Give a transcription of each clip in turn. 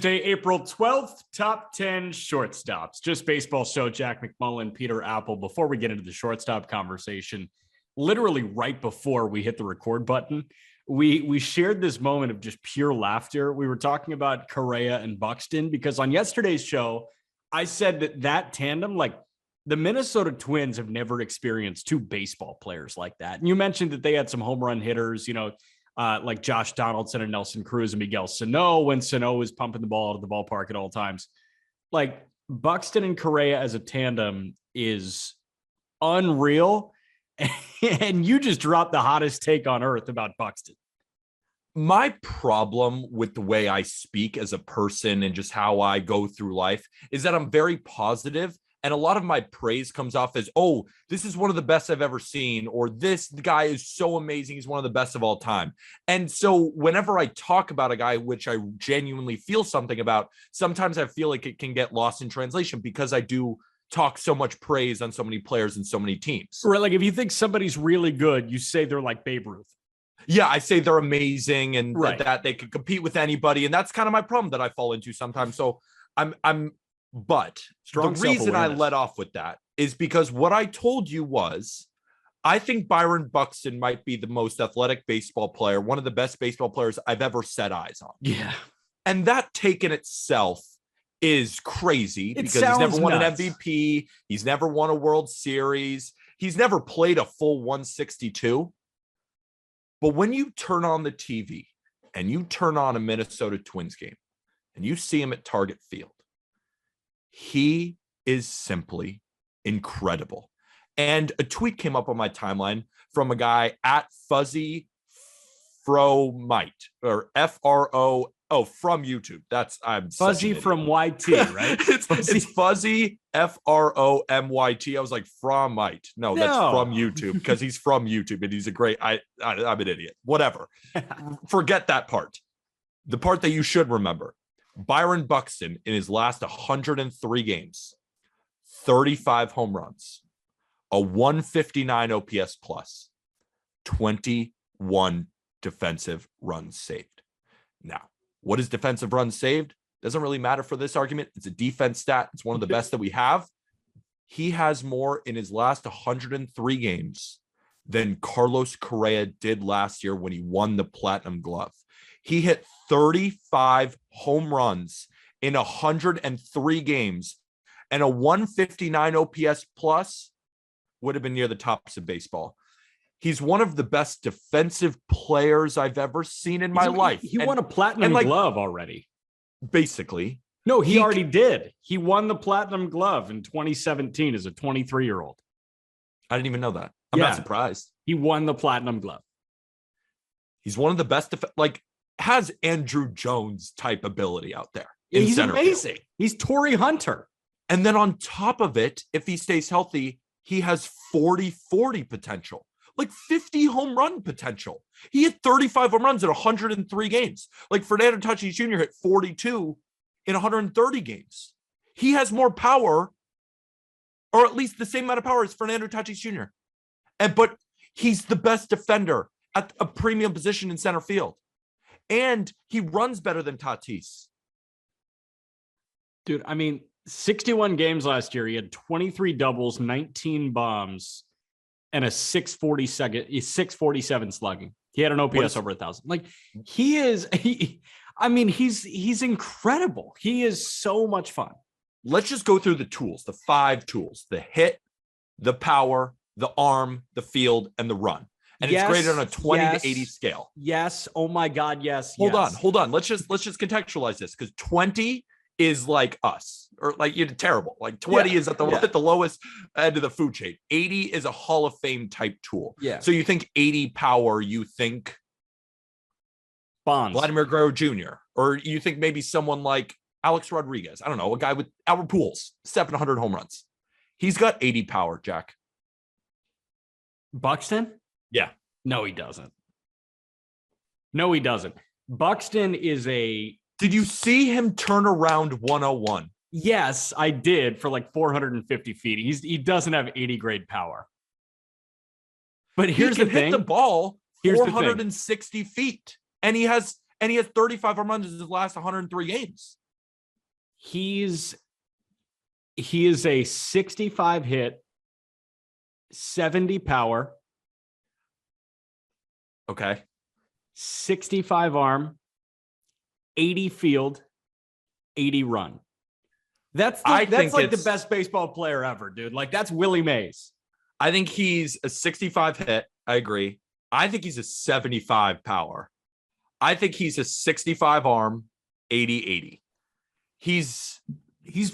Tuesday, April 12th, top 10 shortstops. Just baseball show, Jack McMullen, Peter Apple. Before we get into the shortstop conversation, literally right before we hit the record button, we shared this moment of just pure laughter. We were talking about Correa and Buxton because on yesterday's show, I said that tandem, like the Minnesota Twins have never experienced two baseball players like that. And you mentioned that they had some home run hitters, like Josh Donaldson and Nelson Cruz and Miguel Sano when Sano was pumping the ball out of the ballpark at all times. Like Buxton and Correa as a tandem is unreal. And you just dropped the hottest take on earth about Buxton. My problem with the way I speak as a person and just how I go through life is that I'm very positive. And a lot of my praise comes off as, oh, this is one of the best I've ever seen, or this guy is so amazing. He's one of the best of all time. And so whenever I talk about a guy, which I genuinely feel something about, sometimes I feel like it can get lost in translation because I do talk so much praise on so many players and so many teams. Right. Like if you think somebody's really good, you say they're like Babe Ruth. Yeah, I say they're amazing and that they could compete with anybody. And that's kind of my problem that I fall into sometimes. So But the reason I let off with that is because what I told you was, I think Byron Buxton might be the most athletic baseball player, one of the best baseball players I've ever set eyes on. Yeah. And that take in itself is crazy because he's never won an MVP. He's never won a World Series. He's never played a full 162. But when you turn on the TV and you turn on a Minnesota Twins game and you see him at Target Field, he is simply incredible. And a tweet came up on my timeline from a guy at Fuzzy Fromite or FRO. Oh, from YouTube. I'm Fuzzy from YT, right? it's Fuzzy FROMYT. I was like, Fromite. No, that's from YouTube because he's from YouTube and he's a great. I'm an idiot. Whatever. Forget that part. The part that you should remember. Byron Buxton in his last 103 games, 35 home runs, a 159 OPS plus, 21 defensive runs saved. Now, what is defensive runs saved? Doesn't really matter for this argument. It's a defense stat. It's one of the best that we have. He has more in his last 103 games than Carlos Correa did last year when he won the Platinum Glove. He hit 35 home runs in 103 games, and a 159 OPS plus would have been near the tops of baseball. He's one of the best defensive players I've ever seen in my life. He won a Platinum Glove already. Basically. No, he already did. He won the Platinum Glove in 2017 as a 23-year-old. I didn't even know that. I'm not surprised. He won the Platinum Glove. He's one of the best, has Andrew Jones type ability out there. He's amazing. Field. He's Torrey Hunter. And then on top of it, if he stays healthy, he has 40-40 potential, like 50 home run potential. He hit 35 home runs in 103 games. Like Fernando Tatis Jr. hit 42 in 130 games. He has more power, or at least the same amount of power as Fernando Tatis Jr. But he's the best defender at a premium position in center field. And he runs better than Tatis. Dude, I mean, 61 games last year. He had 23 doubles, 19 bombs, and a 647 slugging. He had an OPS over 1,000. Like he's incredible. He is so much fun. Let's just go through the tools, the 5 tools: the hit, the power, the arm, the field, and the run. And it's graded on a 20 to 80 scale. Yes. Oh my God. Yes. Hold on. Let's just contextualize this, because 20 is like us, or like you're terrible. Like 20 is at the lowest end of the food chain. 80 is a Hall of Fame type tool. Yeah. So you think 80 power, you think Bonds, Vladimir Guerrero Jr., or you think maybe someone like Alex Rodriguez. I don't know, a guy with Albert Pujols, 700 home runs. He's got 80 power, Jack. Buxton? Yeah. No, he doesn't. Buxton is a... Did you see him turn around 101? Yes, I did, for like 450 feet. He doesn't have 80 grade power. But here's the thing. Hit the ball 460 feet. And he has 35 home runs in his last 103 games. He is a 65 hit, 70 power, Okay. 65 arm, 80 field, 80 run. That's like the best baseball player ever, dude. Like, that's Willie Mays. I think he's a 65 hit. I agree. I think he's a 75 power. I think he's a 65 arm, 80. He's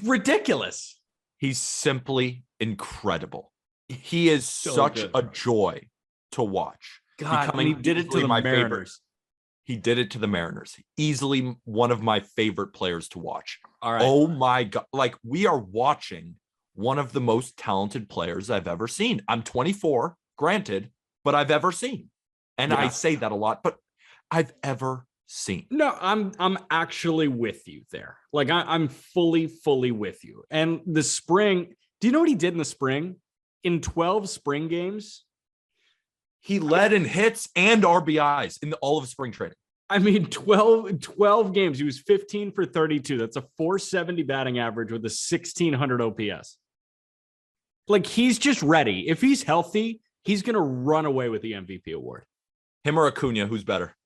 ridiculous. He's simply incredible. He is such a joy to watch. God, and he did it to the Mariners. He did it to the Mariners. Easily one of my favorite players to watch. All right. Oh my God. Like, we are watching one of the most talented players I've ever seen. I'm 24, granted, but I've ever seen. And I say that a lot, but I've ever seen. No, I'm actually with you there. Like, I'm fully with you. And the spring, do you know what he did in the spring? In 12 spring games, he led in hits and RBIs in all of spring training. I mean, 12 games. He was 15 for 32. That's a 470 batting average with a 1600 OPS. Like, he's just ready. If he's healthy, he's going to run away with the MVP award. Him or Acuna, who's better?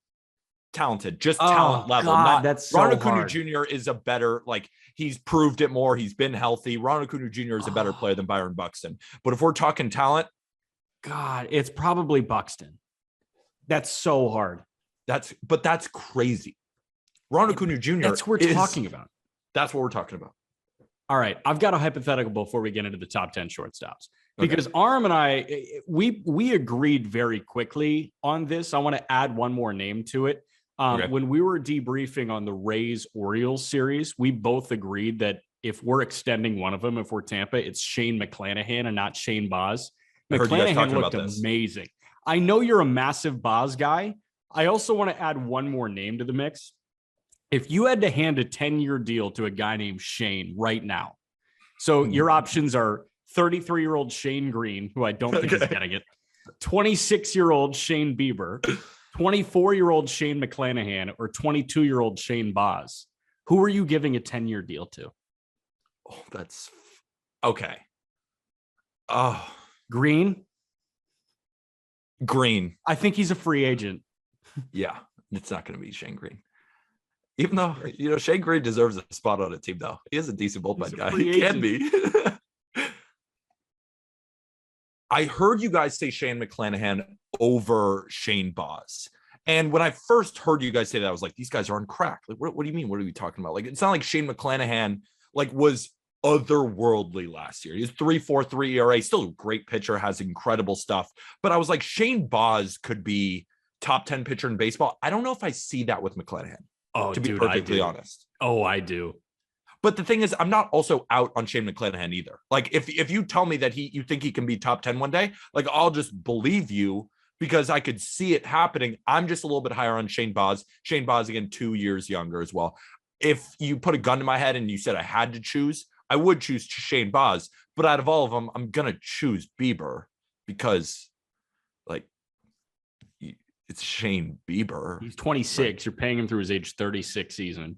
Talented, just talent level. God, that's so Ron Acuna hard. Jr. is a better, like, he's proved it more. He's been healthy. Ron Acuna Jr. is a better player than Byron Buxton. But if we're talking talent, God, it's probably Buxton. That's so hard. That's crazy. Ron Acuna Jr. That's what we're talking about. That's what we're talking about. All right, I've got a hypothetical before we get into the top 10 shortstops, because Arm and I, we agreed very quickly on this. I want to add one more name to it. When we were debriefing on the Rays-Orioles series, we both agreed that if we're extending one of them, if we're Tampa, it's Shane McClanahan and not Shane Baz. McClanahan looked amazing. I know you're a massive Baz guy. I also want to add one more name to the mix. If you had to hand a 10-year deal to a guy named Shane right now, so your options are 33-year-old Shane Green, who I don't think is getting it, 26-year-old Shane Bieber, 24-year-old Shane McClanahan, or 22-year-old Shane Baz. Who are you giving a 10-year deal to? Oh, that's okay. Oh, Green. I think he's a free agent. Yeah, it's not going to be Shane Green. Even though, Shane Green deserves a spot on a team, though. He is a decent bullpen guy. He can be. I heard you guys say Shane McClanahan over Shane Baz. And when I first heard you guys say that, I was like, these guys are on crack. Like, what do you mean? What are we talking about? Like, it's not like Shane McClanahan, was otherworldly last year. He's 3.43 ERA, still a great pitcher, has incredible stuff. But I was like, Shane Baz could be top 10 pitcher in baseball. I don't know if I see that with McClanahan. Oh, to be perfectly honest. Oh, I do. But the thing is, I'm not also out on Shane McClanahan either. Like, if you tell me that you think he can be top 10 one day, like, I'll just believe you because I could see it happening. I'm just a little bit higher on Shane Baz. Shane Baz, again, 2 years younger as well. If you put a gun to my head and you said I had to choose, I would choose Shane Baz. But out of all of them, I'm going to choose Bieber because, like, it's Shane Bieber. He's 26. You're paying him through his age 36 season.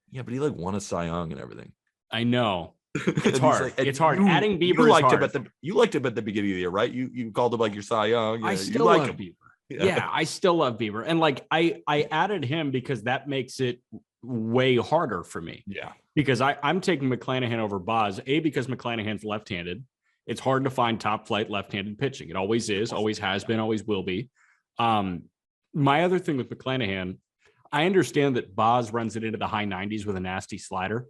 Yeah, but he won a Cy Young and everything. I know. It's hard. It's hard. Adding Bieber you liked is hard. You liked him at the beginning of the year, right? You called him your Cy Young. Yeah, I still love Bieber. Yeah, I still love Bieber. And I added him because that makes it way harder for me. Yeah. Because I'm taking McClanahan over Baz. Because McClanahan's left-handed. It's hard to find top flight left-handed pitching. It always is, always has been, always will be. My other thing with McClanahan, I understand that Baz runs it into the high 90s with a nasty slider.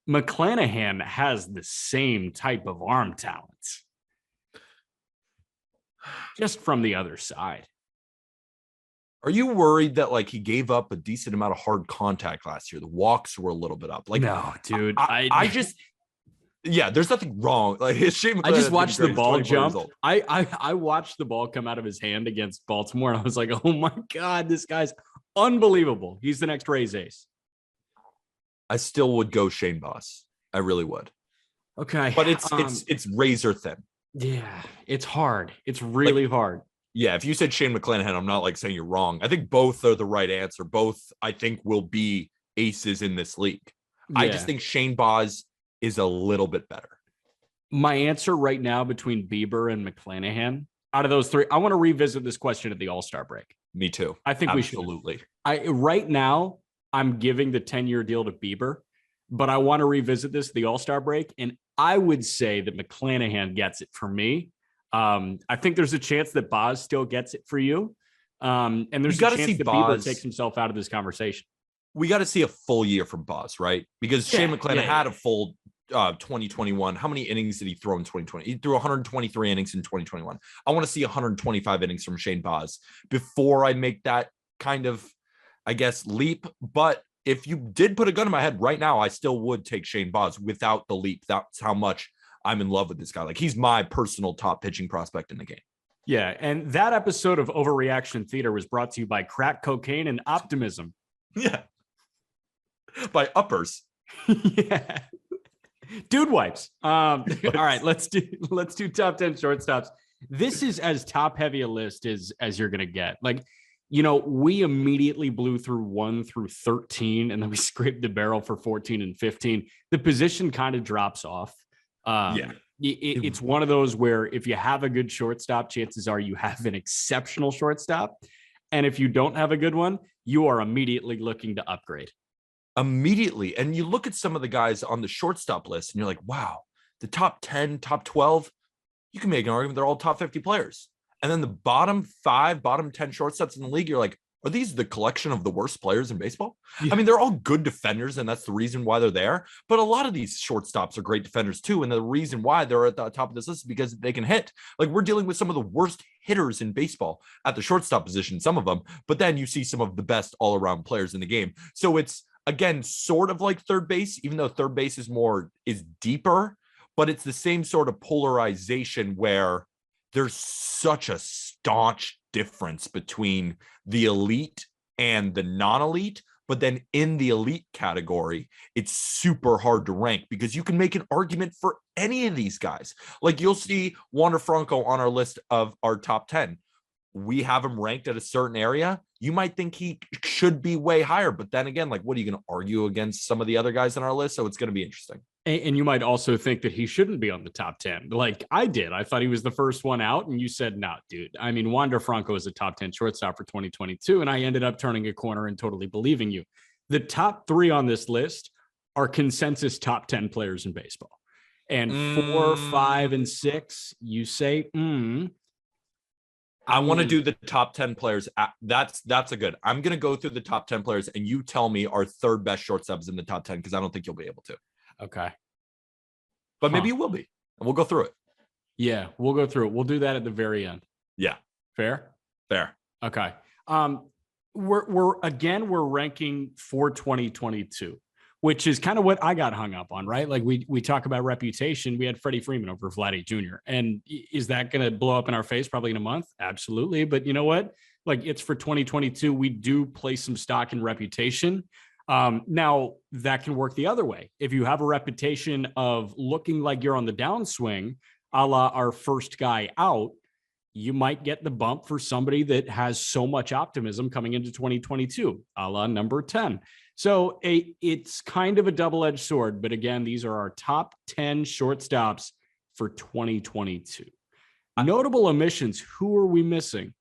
McClanahan has the same type of arm talents, just from the other side. Are you worried that he gave up a decent amount of hard contact last year? The walks were a little bit up. No, dude. I just there's nothing wrong. I just watched the ball jump. I watched the ball come out of his hand against Baltimore, and I was like, oh my God, this guy's unbelievable. He's the next Rays ace. I still would go Shane Baz. I really would. Okay. But it's razor thin. Yeah, it's hard. It's really hard. Yeah, if you said Shane McClanahan, I'm not saying you're wrong. I think both are the right answer. Both, I think, will be aces in this league. I just Yeah. think Shane Baz is a little bit better. My answer right now between Bieber and McClanahan, out of those three, I want to revisit this question at the All-Star break. Me too. I think we should. Absolutely. Right now, I'm giving the 10-year deal to Bieber, but I want to revisit this the All-Star break, and I would say that McClanahan gets it for me. I think there's a chance that Baz still gets it for you, and there's a chance that Bieber takes himself out of this conversation. We got to see a full year from Baz, right? Because Shane McClanahan had a full 2021. How many innings did he throw in 2020? He threw 123 innings in 2021. I want to see 125 innings from Shane Baz before I make that kind of, I guess, leap. But if you did put a gun in my head right now, I still would take Shane Baz without the leap. That's how much I'm in love with this guy. Like, he's my personal top pitching prospect in the game. Yeah, and that episode of Overreaction Theater was brought to you by crack cocaine and optimism. Yeah. By uppers. Yeah. Dude wipes. All right, let's do top 10 shortstops. This is as top heavy a list as you're gonna get. Like, we immediately blew through 1 through 13, and then we scraped the barrel for 14 and 15. The position kind of drops off. It's one of those where if you have a good shortstop, chances are you have an exceptional shortstop. And if you don't have a good one, you are immediately looking to upgrade. Immediately. And you look at some of the guys on the shortstop list and you're like, wow, the top 10, top 12, you can make an argument they're all top 50 players. And then the bottom 5, bottom 10 shortstops in the league, you're like, are these the collection of the worst players in baseball? Yeah. I mean, they're all good defenders, and that's the reason why they're there. But a lot of these shortstops are great defenders too. And the reason why they're at the top of this list is because they can hit. Like, we're dealing with some of the worst hitters in baseball at the shortstop position, some of them. But then you see some of the best all-around players in the game. So it's, again, sort of like third base, even though third base is deeper, but it's the same sort of polarization where there's such a staunch difference between the elite and the non-elite. But then in the elite category, it's super hard to rank because you can make an argument for any of these guys. Like, you'll see Wander Franco on our list of our top 10. We have him ranked at a certain area. You might think he should be way higher, but then again, like, what are you going to argue against some of the other guys on our list? So it's going to be interesting. And you might also think that he shouldn't be on the top 10. Like I did. I thought he was the first one out, and you said, no, dude. I mean, Wander Franco is a top 10 shortstop for 2022, and I ended up turning a corner and totally believing you. The top 3 on this list are consensus top 10 players in baseball. And 4, 5, and 6, you say, I want to do the top 10 players. That's a good. I'm going to go through the top 10 players, and you tell me our third best shortstops in the top 10, because I don't think you'll be able to. Okay. But maybe you will be, and we'll go through it. Yeah, we'll go through it. We'll do that at the very end. Yeah. Fair? Fair. Okay. We're ranking for 2022, which is kind of what I got hung up on, right? Like, we talk about reputation. We had Freddie Freeman over Vladdy Jr. And is that going to blow up in our face probably in a month? Absolutely. But you know what? Like, it's for 2022. We do place some stock in reputation. Now, that can work the other way. If you have a reputation of looking like you're on the downswing, a la our first guy out, you might get the bump for somebody that has so much optimism coming into 2022, a la number 10. So it's kind of a double-edged sword. But again, these are our top 10 shortstops for 2022. Notable omissions. Who are we missing?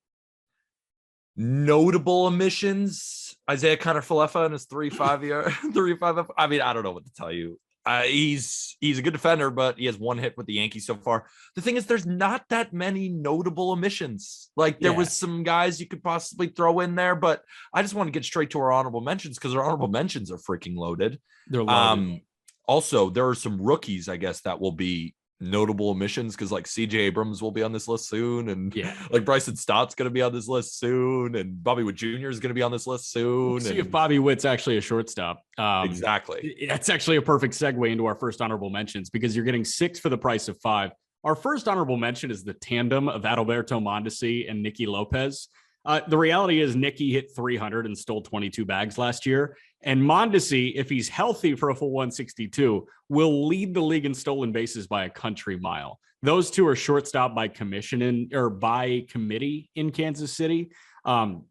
Notable omissions. Isaiah Kiner-Falefa in his 3.5 year, 3.5. I mean, I don't know what to tell you. He's a good defender, but he has 1 hit with the Yankees so far. The thing is, there's not that many notable omissions. Like, there was some guys you could possibly throw in there, but I just want to get straight to our honorable mentions, because our honorable mentions are freaking loaded. They're loaded. Also, there are some rookies, I guess, that will be notable omissions, because like CJ Abrams will be on this list soon, and like Bryson Stott's going to be on this list soon, and Bobby Witt Jr. is going to be on this list soon. We'll see if Bobby Witt's actually a shortstop. Exactly. That's actually a perfect segue into our first honorable mentions, because you're getting 6 for the price of 5. Our first honorable mention is the tandem of Adalberto Mondesi and Nicky Lopez. The reality is Nicky hit 300 and stole 22 bags last year. And Mondesi, if he's healthy for a full 162, will lead the league in stolen bases by a country mile. Those two are shortstop by by committee in Kansas City.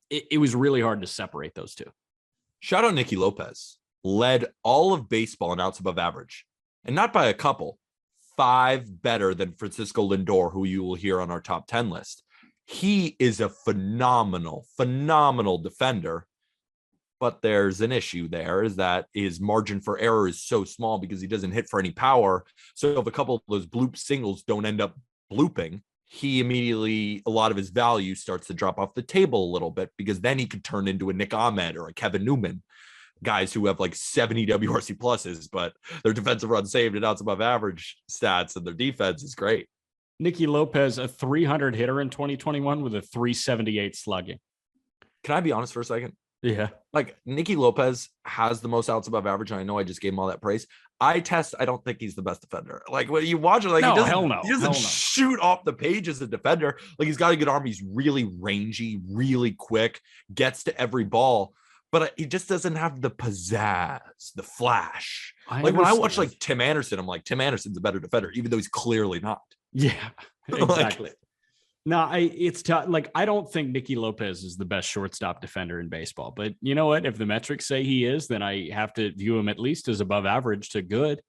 It was really hard to separate those two. Shout out Nicky Lopez. led all of baseball in outs above average, and not by a couple, 5 better than Francisco Lindor, who you will hear on our top 10 list. He is a phenomenal defender. But there's an issue there, is that his margin for error is so small because he doesn't hit for any power. So if a couple of those bloop singles don't end up blooping, he immediately, a lot of his value starts to drop off the table a little bit, because then he could turn into a Nick Ahmed or a Kevin Newman, guys who have like 70 WRC pluses, but their defensive run saved and outs above average stats, and their defense is great. Nicky Lopez, a 300 hitter in 2021 with a 378 slugging. Can I be honest for a second? Yeah. Like, Nicky Lopez has the most outs above average, and I know I just gave him all that praise. I don't think he's the best defender. Like, when you watch it, like, no, he doesn't shoot off the page as a defender. Like, he's got a good arm. He's really rangy, really quick, gets to every ball, but he just doesn't have the pizzazz, the flash. When I watch like Tim Anderson, I'm like, Tim Anderson's a better defender, even though he's clearly not. Yeah, exactly. No, it's tough. Like, I don't think Nicky Lopez is the best shortstop defender in baseball, but you know what? If the metrics say he is, then I have to view him at least as above average to good.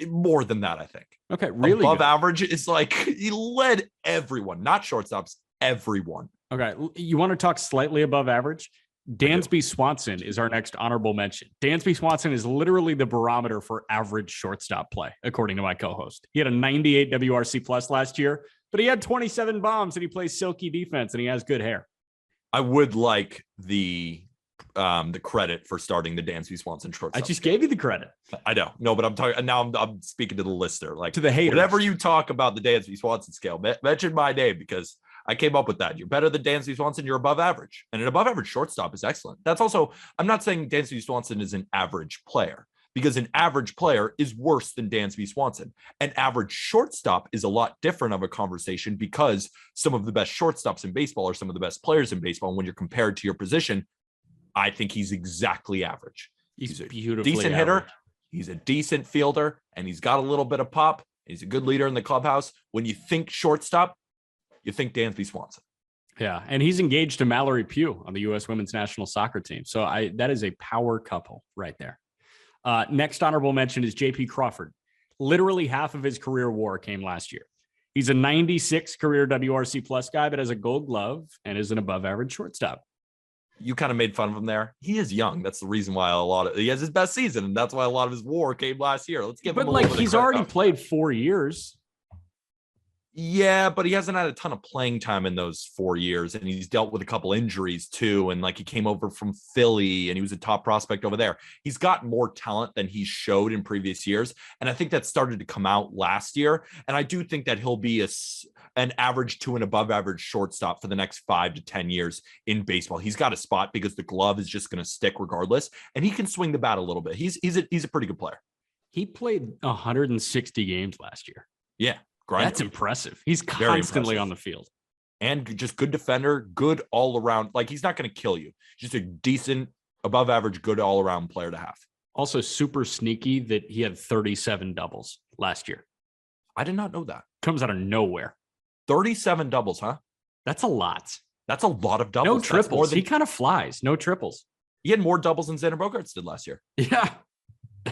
More than that, I think. Okay, really above good. Average is like, he led everyone, not shortstops, everyone. Okay, you want to talk slightly above average? Dansby Swanson is our next honorable mention. Dansby Swanson is literally the barometer for average shortstop play, according to my co-host. He had a 98 WRC plus last year, but he had 27 bombs and he plays silky defense and he has good hair. I would like the credit for starting the Dansby Swanson shortstop. I just gave you the credit. I know. No, but I'm talking now. I'm speaking to the listener, like, to the haters. Whenever you talk about the Dansby Swanson scale, mention my name, because I came up with that. You're better than Dansby Swanson. You're above average, and an above average shortstop is excellent. That's also, I'm not saying Dansby Swanson is an average player, because an average player is worse than Dansby Swanson. An average shortstop is a lot different of a conversation, because some of the best shortstops in baseball are some of the best players in baseball. And when you're compared to your position, I think he's exactly average. He's a beautifully decent hitter. He's a decent fielder, and he's got a little bit of pop. He's a good leader in the clubhouse. When you think shortstop, you think Dansby Swanson. Yeah, and he's engaged to Mallory Pugh on the U.S. women's national soccer team. So that is a power couple right there. Next honorable mention is J.P. Crawford. Literally half of his career WAR came last year. He's a 96 career WRC plus guy, but has a gold glove and is an above average shortstop. You kind of made fun of him there. He is young. That's the reason why he has his best season, and that's why a lot of his WAR came last year. Let's give him a little bit of he's credit. already played 4 years. Yeah, but he hasn't had a ton of playing time in those 4 years, and he's dealt with a couple injuries too. And like, he came over from Philly and he was a top prospect over there. He's got more talent than he showed in previous years. And I think that started to come out last year. And I do think that he'll be an average to an above average shortstop for the next 5 to 10 years in baseball. He's got a spot because the glove is just going to stick regardless. And he can swing the bat a little bit. He's a pretty good player. He played 160 games last year. Yeah. That's impressive. He's constantly on the field. And just good defender, good all around. Like, he's not going to kill you. Just a decent, above average, good all around player to have. Also super sneaky that he had 37 doubles last year. I did not know that. Comes out of nowhere. 37 doubles, huh? That's a lot. That's a lot of doubles. No triples. He kind of flies. No triples. He had more doubles than Xander Bogaerts did last year. Yeah.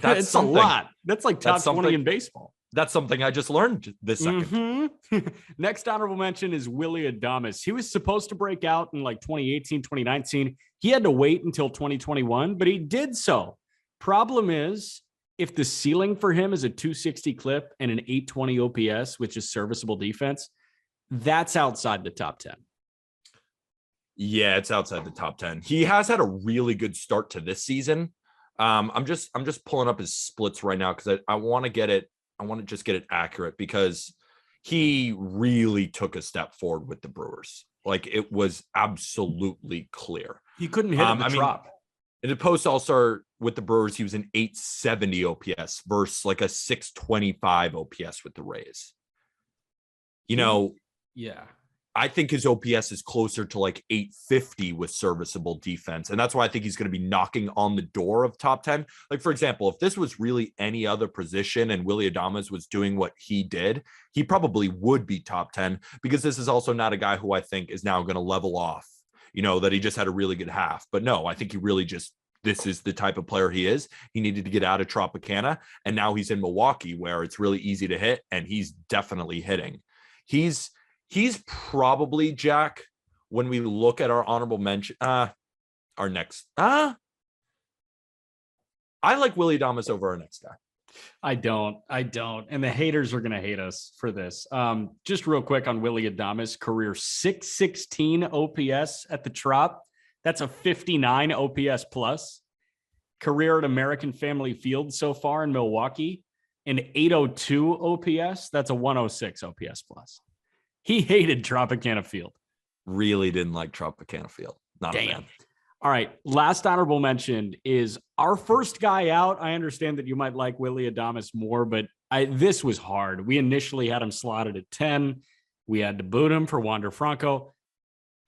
That's a lot. That's like top 20 in baseball. That's something I just learned this second. Mm-hmm. Next honorable mention is Willy Adames. He was supposed to break out in like 2018, 2019. He had to wait until 2021, but he did so. Problem is, if the ceiling for him is a 260 clip and an 820 OPS, which is serviceable defense, that's outside the top 10. Yeah, it's outside the top 10. He has had a really good start to this season. I'm just pulling up his splits right now because I want to get it. I want to just get it accurate, because he really took a step forward with the Brewers. Like, it was absolutely clear. He couldn't hit the drop. In the post All-Star with the Brewers, he was an 870 OPS versus like a 625 OPS with the Rays. Yeah. I think his OPS is closer to like 850 with serviceable defense. And that's why I think he's going to be knocking on the door of top 10. Like, for example, if this was really any other position and Willy Adames was doing what he did, he probably would be top 10, because this is also not a guy who I think is now going to level off, that he just had a really good half. But no, I think he really just this is the type of player he is. He needed to get out of Tropicana, and now he's in Milwaukee where it's really easy to hit, and he's definitely hitting. He's probably, Jack, when we look at our honorable mention, our next, I like Willy Adames over our next guy. I don't. And the haters are going to hate us for this. Just real quick on Willy Adames, career 616 OPS at the Trop. That's a 59 OPS plus. Career at American Family Field so far in Milwaukee, an 802 OPS. That's a 106 OPS plus. He hated Tropicana Field. Really didn't like Tropicana Field. Not a fan. All right. Last honorable mention is our first guy out. I understand that you might like Willy Adames more, but this was hard. We initially had him slotted at 10. We had to boot him for Wander Franco.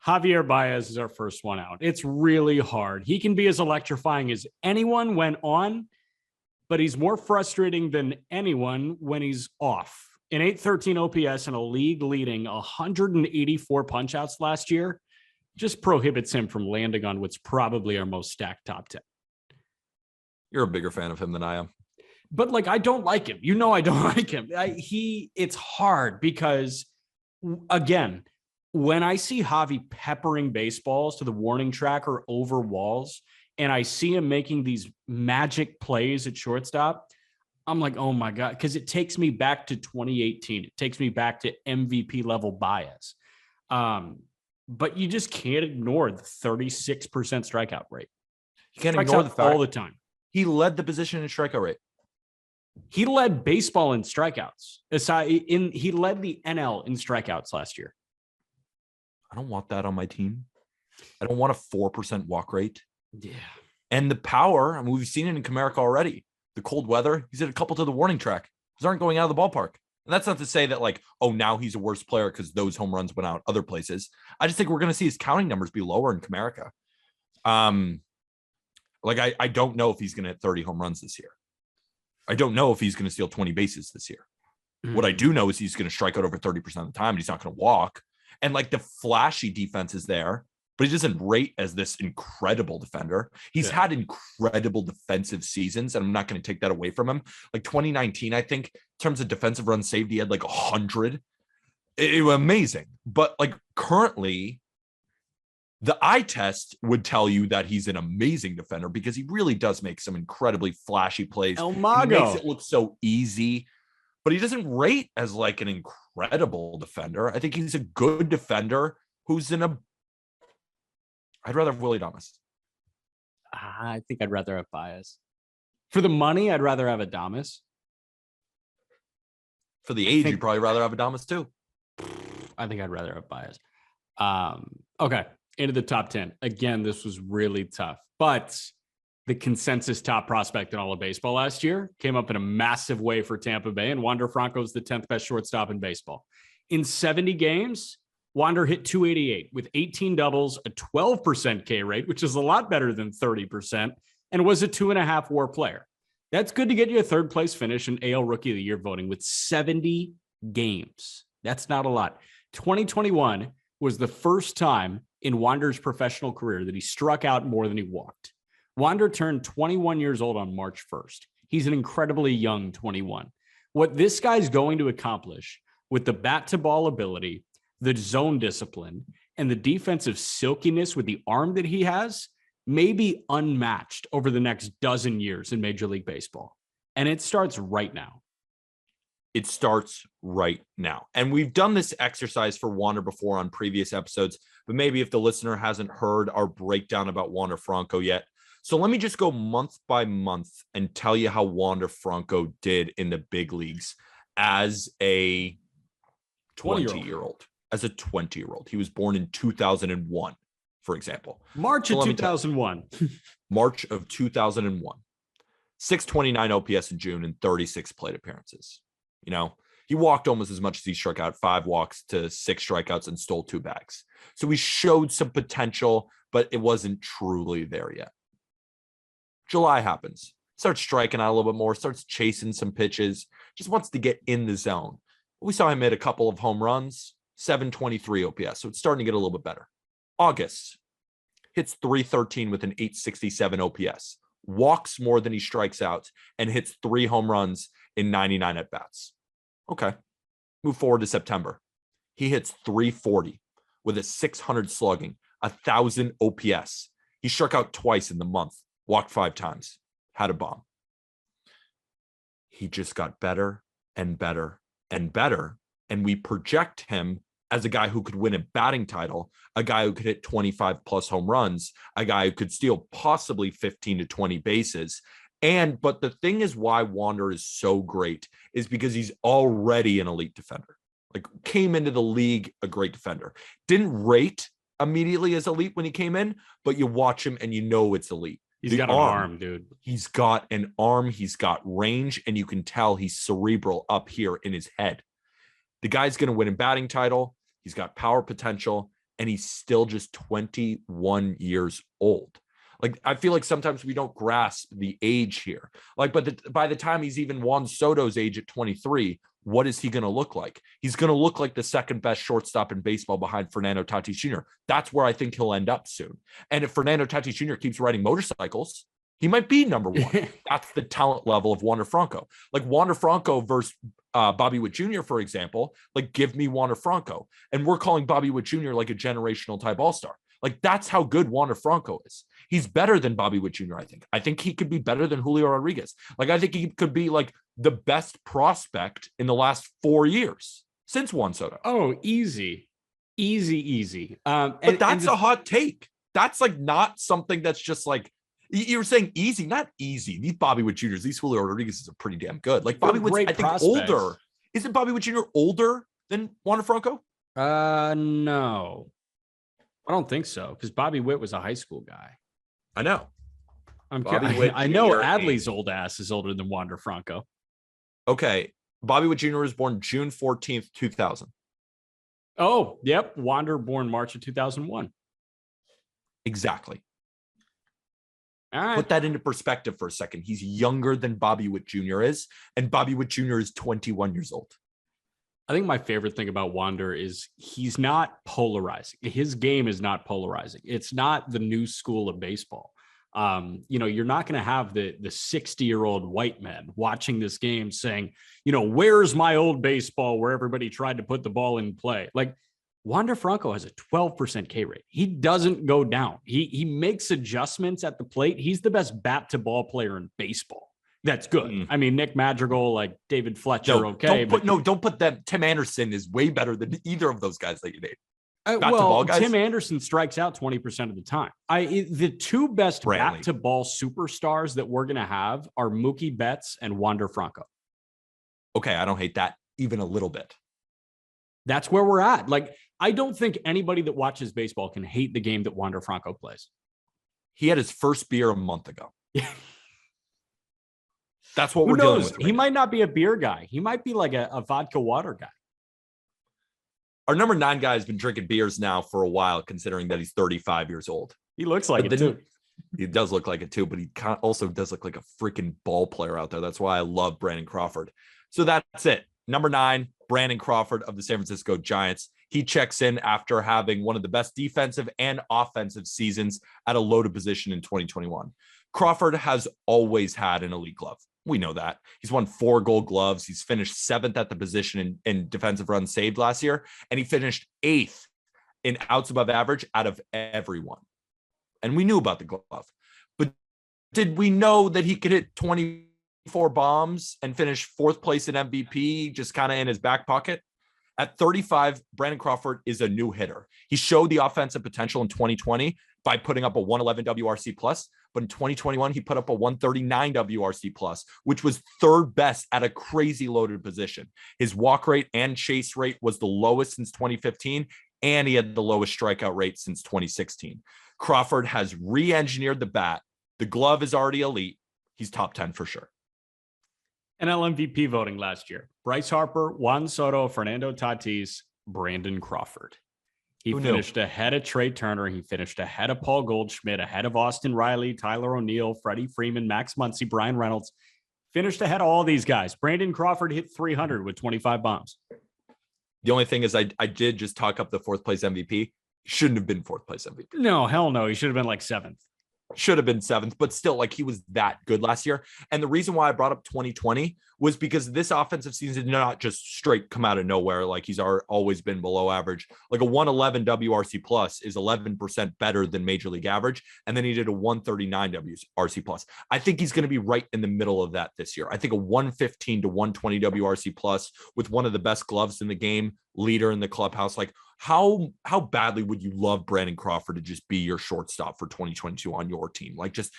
Javier Baez is our first one out. It's really hard. He can be as electrifying as anyone went on, but he's more frustrating than anyone when he's off. An 813 OPS and a league leading 184 punch-outs last year just prohibits him from landing on what's probably our most stacked top 10. You're a bigger fan of him than I am. But I don't like him. I don't like him. It's hard because, again, when I see Javi peppering baseballs to the warning track or over walls, and I see him making these magic plays at shortstop, I'm like, oh my God, because it takes me back to 2018. It takes me back to MVP level Baez. But you just can't ignore the 36% strikeout rate. You can't ignore the fact all the time. He led the position in strikeout rate. He led baseball in strikeouts. He led the NL in strikeouts last year. I don't want that on my team. I don't want a 4% walk rate. Yeah. And the power, I mean, we've seen it in Comerica already. The cold weather, he's hit a couple to the warning track. Those aren't going out of the ballpark. And that's not to say that now he's a worse player because those home runs went out other places. I just think we're going to see his counting numbers be lower in Comerica. I don't know if he's going to hit 30 home runs this year. I don't know if he's going to steal 20 bases this year. Mm-hmm. What I do know is he's going to strike out over 30% of the time, and he's not going to walk. And the flashy defense is there, but he doesn't rate as this incredible defender. He's had incredible defensive seasons, and I'm not going to take that away from him. 2019, I think, in terms of defensive runs saved, he had 100. It was amazing. But currently, the eye test would tell you that he's an amazing defender because he really does make some incredibly flashy plays. El Mago. He makes it look so easy, but he doesn't rate as an incredible defender. I think he's a good defender who's I'd rather have Willy Adames. I think I'd rather have Baez. For the money, I'd rather have Adames. For the age, you'd probably rather have Adames too. I think I'd rather have Baez. Okay, into the top 10. Again, this was really tough, but the consensus top prospect in all of baseball last year came up in a massive way for Tampa Bay, and Wander Franco is the 10th best shortstop in baseball. In 70 games, Wander hit 288 with 18 doubles, a 12% K rate, which is a lot better than 30%, and was a 2.5 WAR player. That's good to get you a third place finish in AL Rookie of the Year voting with 70 games. That's not a lot. 2021 was the first time in Wander's professional career that he struck out more than he walked. Wander turned 21 years old on March 1st. He's an incredibly young 21. What this guy's going to accomplish with the bat to ball ability, the zone discipline, and the defensive silkiness with the arm that he has may be unmatched over the next dozen years in Major League Baseball. And it starts right now. It starts right now. And we've done this exercise for Wander before on previous episodes, but maybe if the listener hasn't heard our breakdown about Wander Franco yet. So let me just go month by month and tell you how Wander Franco did in the big leagues as a 20-year-old. As a 20-year-old. He was born in 2001, for example. March of 2001. March of 2001. 629 OPS in June and 36 plate appearances. You know, he walked almost as much as he struck out, 5 walks to 6 strikeouts and stole 2 bags. So he showed some potential, but it wasn't truly there yet. July happens. Starts striking out a little bit more, starts chasing some pitches, just wants to get in the zone. We saw him hit a couple of home runs, 723 OPS. So it's starting to get a little bit better. August, hits 313 with an 867 OPS, walks more than he strikes out, and hits 3 home runs in 99 at-bats. Okay. Move forward to September. He hits 340 with a 600 slugging, 1,000 OPS. He struck out twice in the month, walked 5 times, had a bomb. He just got better and better and better. And we project him as a guy who could win a batting title, a guy who could hit 25 plus home runs, a guy who could steal possibly 15 to 20 bases. But the thing is why Wander is so great is because he's already an elite defender. Like, came into the league a great defender. Didn't rate immediately as elite when he came in, but you watch him and you know it's elite. He's got an arm, dude. He's got an arm. He's got range, and you can tell he's cerebral up here in his head. The guy's going to win a batting title. He's got power potential, and he's still just 21 years old. Like, I feel like sometimes we don't grasp the age here. Like, but by the time he's even Juan Soto's age at 23, what is he going to look like? He's going to look like the second best shortstop in baseball behind Fernando Tatis Jr. That's where I think he'll end up soon. And if Fernando Tatis Jr. keeps riding motorcycles, he might be number 1. That's the talent level of Wander Franco. Like, Wander Franco versus Bobby Witt Jr., for example, like, give me Wander Franco. And we're calling Bobby Witt Jr. like a generational type all-star. Like, that's how good Wander Franco is. He's better than Bobby Witt Jr., I think. I think he could be better than Julio Rodriguez. Like, I think he could be like the best prospect in the last 4 years since Juan Soto. Oh, easy. But that's a hot take. That's like not something that's just like, you're saying easy, not easy. These Bobby Witt Jr.'s, these Julio Rodriguez are pretty damn good. Like, Bobby Witt's, I think, prospects. older. Isn't Bobby Witt Jr. older than Wander Franco? No. I don't think so, because Bobby Witt was a high school guy. I know. I know Adley's old ass is older than Wander Franco. Okay. Bobby Witt Jr. was born June 14th, 2000. Oh, yep. Wander born March of 2001. Exactly. All right. Put that into perspective for a second. He's younger than Bobby Witt Jr. is, and Bobby Witt Jr. is 21 years old. I think my favorite thing about Wander is he's not polarizing. His game is not polarizing. It's not the new school of baseball. You're not going to have the 60-year-old white man watching this game saying, where's my old baseball where everybody tried to put the ball in play? Like, Wander Franco has a 12% K rate. He doesn't go down. He makes adjustments at the plate. He's the best bat to ball player in baseball. That's good. I mean, Nick Madrigal, like David Fletcher, okay. Don't put them. Tim Anderson is way better than either of those guys that you named. Tim Anderson strikes out 20% of the time. The two best bat to ball superstars that we're going to have are Mookie Betts and Wander Franco. Okay, I don't hate that even a little bit. That's where we're at. Like, I don't think anybody that watches baseball can hate the game that Wander Franco plays. He had his first beer a month ago. That's what we're dealing with. He might not be a beer guy. He might be like a vodka water guy. Our number 9 guy has been drinking beers now for a while, considering that he's 35 years old. He looks like it too. He does look like it too, but he also does look like a freaking ball player out there. That's why I love Brandon Crawford. So that's it. Number 9, Brandon Crawford of the San Francisco Giants. He checks in after having one of the best defensive and offensive seasons at a loaded position in 2021. Crawford has always had an elite glove. We know that. He's won 4 Gold Gloves. He's finished 7th at the position in defensive runs saved last year, and he finished 8th in outs above average out of everyone. And we knew about the glove. But did we know that he could hit 24 bombs and finish 4th place in MVP just kind of in his back pocket? At 35, Brandon Crawford is a new hitter. He showed the offensive potential in 2020 by putting up a 111 WRC plus, but in 2021, he put up a 139 WRC plus, which was 3rd best at a crazy loaded position. His walk rate and chase rate was the lowest since 2015, and he had the lowest strikeout rate since 2016. Crawford has re-engineered the bat. The glove is already elite. He's top 10 for sure. NL MVP voting last year: Bryce Harper, Juan Soto, Fernando Tatis, Brandon Crawford. He finished ahead of Trey Turner. He finished ahead of Paul Goldschmidt, ahead of Austin Riley, Tyler O'Neill, Freddie Freeman, Max Muncy, Brian Reynolds. Finished ahead of all these guys. Brandon Crawford hit 300 with 25 bombs. The only thing is I did just talk up the 4th place MVP. Shouldn't have been fourth place MVP. No, hell no. He should have been like seventh. Should have been seventh, but still, like, he was that good last year. And the reason why I brought up 2020 was because this offensive season did not just straight come out of nowhere. Like, he's always been below average. Like, a 111 WRC plus is 11% better than major league average. And then he did a 139 WRC plus. I think he's going to be right in the middle of that this year. I think a 115 to 120 WRC plus with one of the best gloves in the game, leader in the clubhouse. Like, how badly would you love Brandon Crawford to just be your shortstop for 2022 on your team? Like, just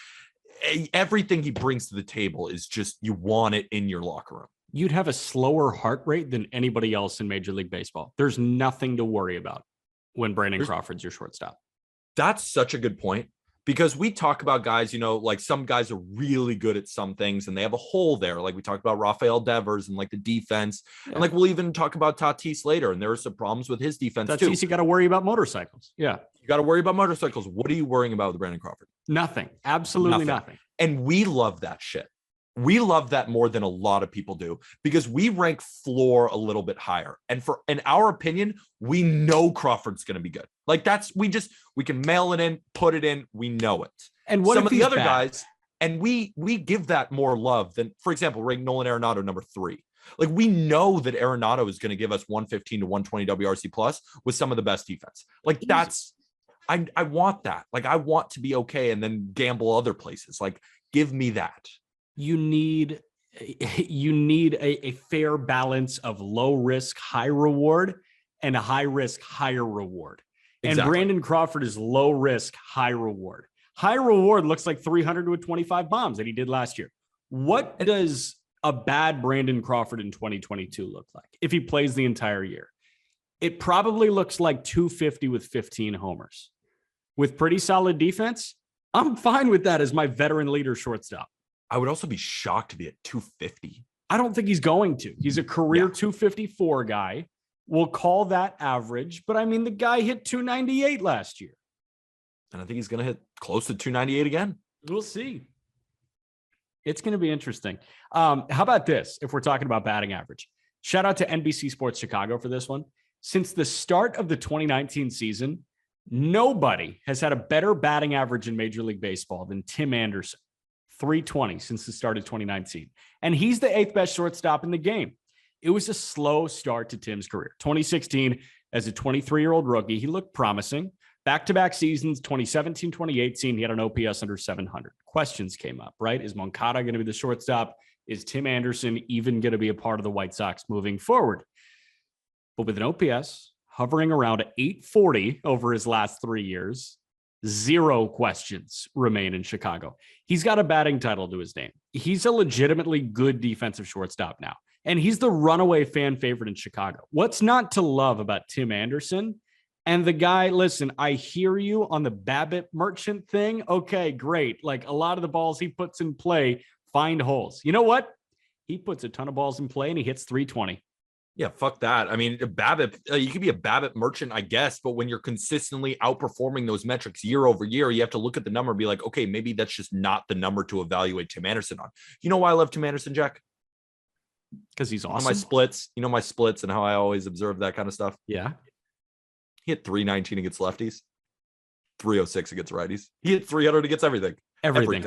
everything he brings to the table is just, you want it in your locker room. You'd have a slower heart rate than anybody else in Major League Baseball. There's nothing to worry about when Brandon Crawford's your shortstop. That's such a good point, because we talk about guys, like some guys are really good at some things and they have a hole there. Like we talked about Rafael Devers and like the defense. Yeah. And like, we'll even talk about Tatis later. And there are some problems with his defense too. You got to worry about motorcycles. Yeah. You got to worry about motorcycles. What are you worrying about with Brandon Crawford? Nothing. Absolutely nothing. And we love that shit. We love that more than a lot of people do, because we rank floor a little bit higher. And in our opinion, we know Crawford's going to be good. Like, we can mail it in, put it in. We know it. And what some of the other guys, and we give that more love than, for example, rank Nolan Arenado number 3. Like, we know that Arenado is going to give us 115 to 120 WRC plus with some of the best defense. Like, that's, I want that. Like, I want to be okay and then gamble other places. Like, give me that. You need a fair balance of low risk, high reward, and a high risk, higher reward. Exactly. And Brandon Crawford is low risk, high reward. High reward looks like 300 to 25 bombs that he did last year. What does a bad Brandon Crawford in 2022 look like if he plays the entire year? It probably looks like 250 with 15 homers. With pretty solid defense, I'm fine with that as my veteran leader shortstop. I would also be shocked to be at 250. I don't think he's going to. He's a career 254 guy. We'll call that average. But I mean, the guy hit 298 last year. And I think he's going to hit close to 298 again. We'll see. It's going to be interesting. How about this? If we're talking about batting average, shout out to NBC Sports Chicago for this one. Since the start of the 2019 season, nobody has had a better batting average in Major League Baseball than Tim Anderson. 320 since the start of 2019. And he's the 8th best shortstop in the game. It was a slow start to Tim's career. 2016, as a 23-year-old rookie, he looked promising. Back-to-back seasons, 2017, 2018, he had an OPS under 700. Questions came up, right? Is Moncada going to be the shortstop? Is Tim Anderson even going to be a part of the White Sox moving forward? But with an OPS hovering around 840 over his last 3 years, 0 questions remain in Chicago. He's got a batting title to his name. He's a legitimately good defensive shortstop now. And he's the runaway fan favorite in Chicago. What's not to love about Tim Anderson? And the guy, listen, I hear you on the BABIP merchant thing. Okay, great. Like, a lot of the balls he puts in play find holes. You know what? He puts a ton of balls in play and he hits 320. Yeah, fuck that. I mean, BABIP, you could be a BABIP merchant, I guess, but when you're consistently outperforming those metrics year over year, you have to look at the number and be like, okay, maybe that's just not the number to evaluate Tim Anderson on. You know why I love Tim Anderson, Jack? Because he's awesome. My splits and how I always observe that kind of stuff. Yeah. He hit 319 against lefties, 306 against righties. He hit 300 against everything. Everything.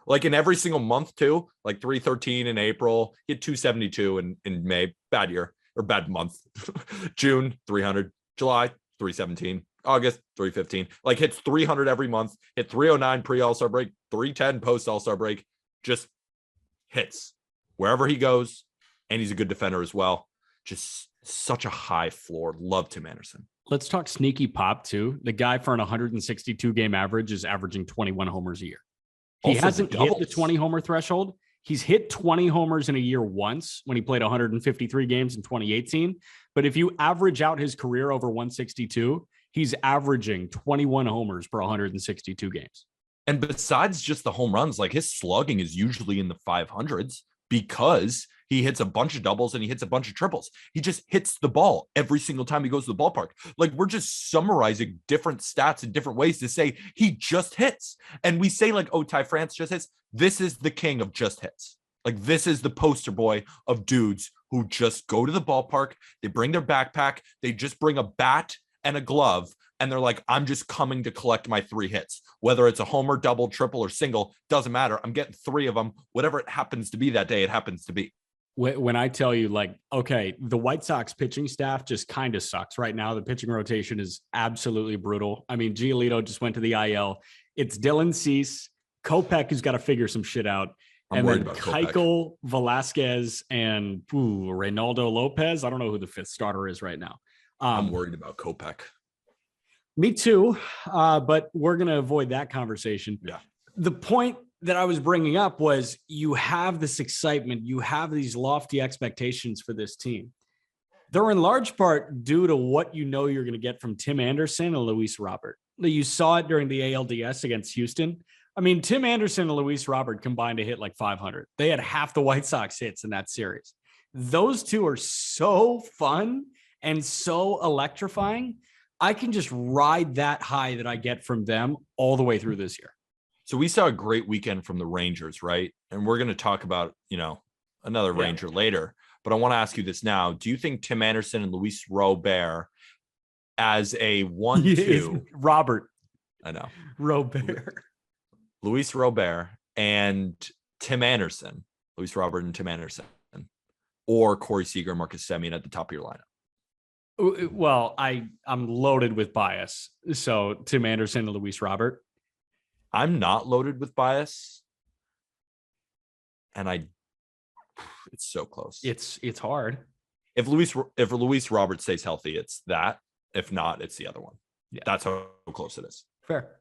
Like, in every single month too, like 313 in April, he hit 272 in May. Bad year. Or bad month. June, 300. July, 317. August, 315. Like, hits 300 every month. Hit 309 pre-All-Star break. 310 post-All-Star break. Just hits wherever he goes. And he's a good defender as well. Just such a high floor. Love Tim Anderson. Let's talk sneaky pop too. The guy for an 162 game average is averaging 21 homers a year. He hasn't hit the 20 homer threshold. He's hit 20 homers in a year once when he played 153 games in 2018. But if you average out his career over 162, he's averaging 21 homers per 162 games. And besides just the home runs, like, his slugging is usually in the 500s because he hits a bunch of doubles and he hits a bunch of triples. He just hits the ball every single time he goes to the ballpark. Like, we're just summarizing different stats in different ways to say he just hits. And we say, like, oh, Ty France just hits. This is the king of just hits. Like, this is the poster boy of dudes who just go to the ballpark. They bring their backpack. They just bring a bat and a glove, and they're like, I'm just coming to collect my 3 hits, whether it's a homer, double, triple, or single, doesn't matter. I'm getting 3 of them, whatever it happens to be that day, it happens to be. When I tell you, like, okay, the White Sox pitching staff just kind of sucks right now. The pitching rotation is absolutely brutal. I mean, Giolito just went to the IL. It's Dylan Cease, Kopech, who's got to figure some shit out. I'm worried about Keuchel, Velasquez, and Reynaldo Lopez. I don't know who the 5th starter is right now. I'm worried about Kopech. Me too, but we're going to avoid that conversation. Yeah. The point that I was bringing up was you have this excitement. You have these lofty expectations for this team. They're in large part due to what you know you're going to get from Tim Anderson and Luis Robert. You saw it during the ALDS against Houston. I mean, Tim Anderson and Luis Robert combined to hit like 500. They had half the White Sox hits in that series. Those two are so fun and so electrifying. I can just ride that high that I get from them all the way through this year. So we saw a great weekend from the Rangers, right? And we're going to talk about, another Ranger later. But I want to ask you this now. Do you think Tim Anderson and Luis Robert as a 1-2? Robert. I know. Robert. Luis Robert and Tim Anderson. Luis Robert and Tim Anderson. Or Corey Seager and Marcus Semien at the top of your lineup? Well, I'm loaded with bias. So Tim Anderson and Luis Robert. I'm not loaded with bias. And it's so close. It's hard. If Luis Robert stays healthy, it's that. If not, it's the other one. Yeah. That's how close it is. Fair.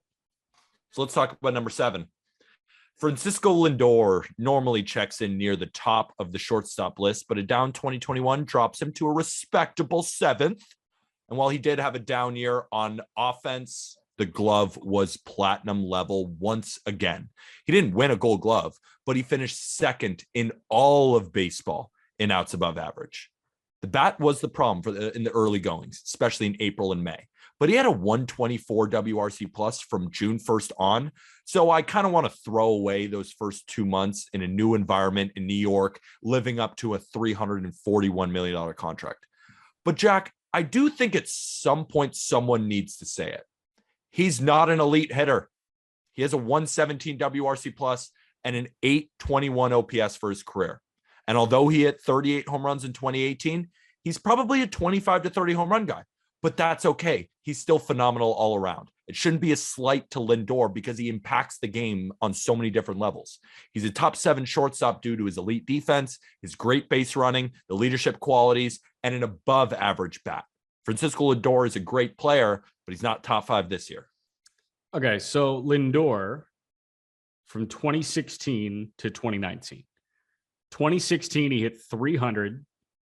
So let's talk about number 7. Francisco Lindor normally checks in near the top of the shortstop list, but a down 2021 drops him to a respectable 7th. And while he did have a down year on offense, the glove was platinum level once again. He didn't win a Gold Glove, but he finished 2nd in all of baseball in outs above average. The bat was the problem in the early goings, especially in April and May. But he had a 124 WRC plus from June 1st on. So I kind of want to throw away those first 2 months in a new environment in New York, living up to a $341 million contract. But Jack, I do think at some point someone needs to say it. He's not an elite hitter. He has a 117 WRC plus and an 821 OPS for his career. And although he hit 38 home runs in 2018, he's probably a 25 to 30 home run guy. But that's okay. He's still phenomenal all around. It shouldn't be a slight to Lindor because he impacts the game on so many different levels. He's a top 7 shortstop due to his elite defense, his great base running, the leadership qualities, and an above average bat. Francisco Lindor is a great player, but he's not top 5 this year. Okay, so Lindor from 2016 to 2019. 2016, he hit 300,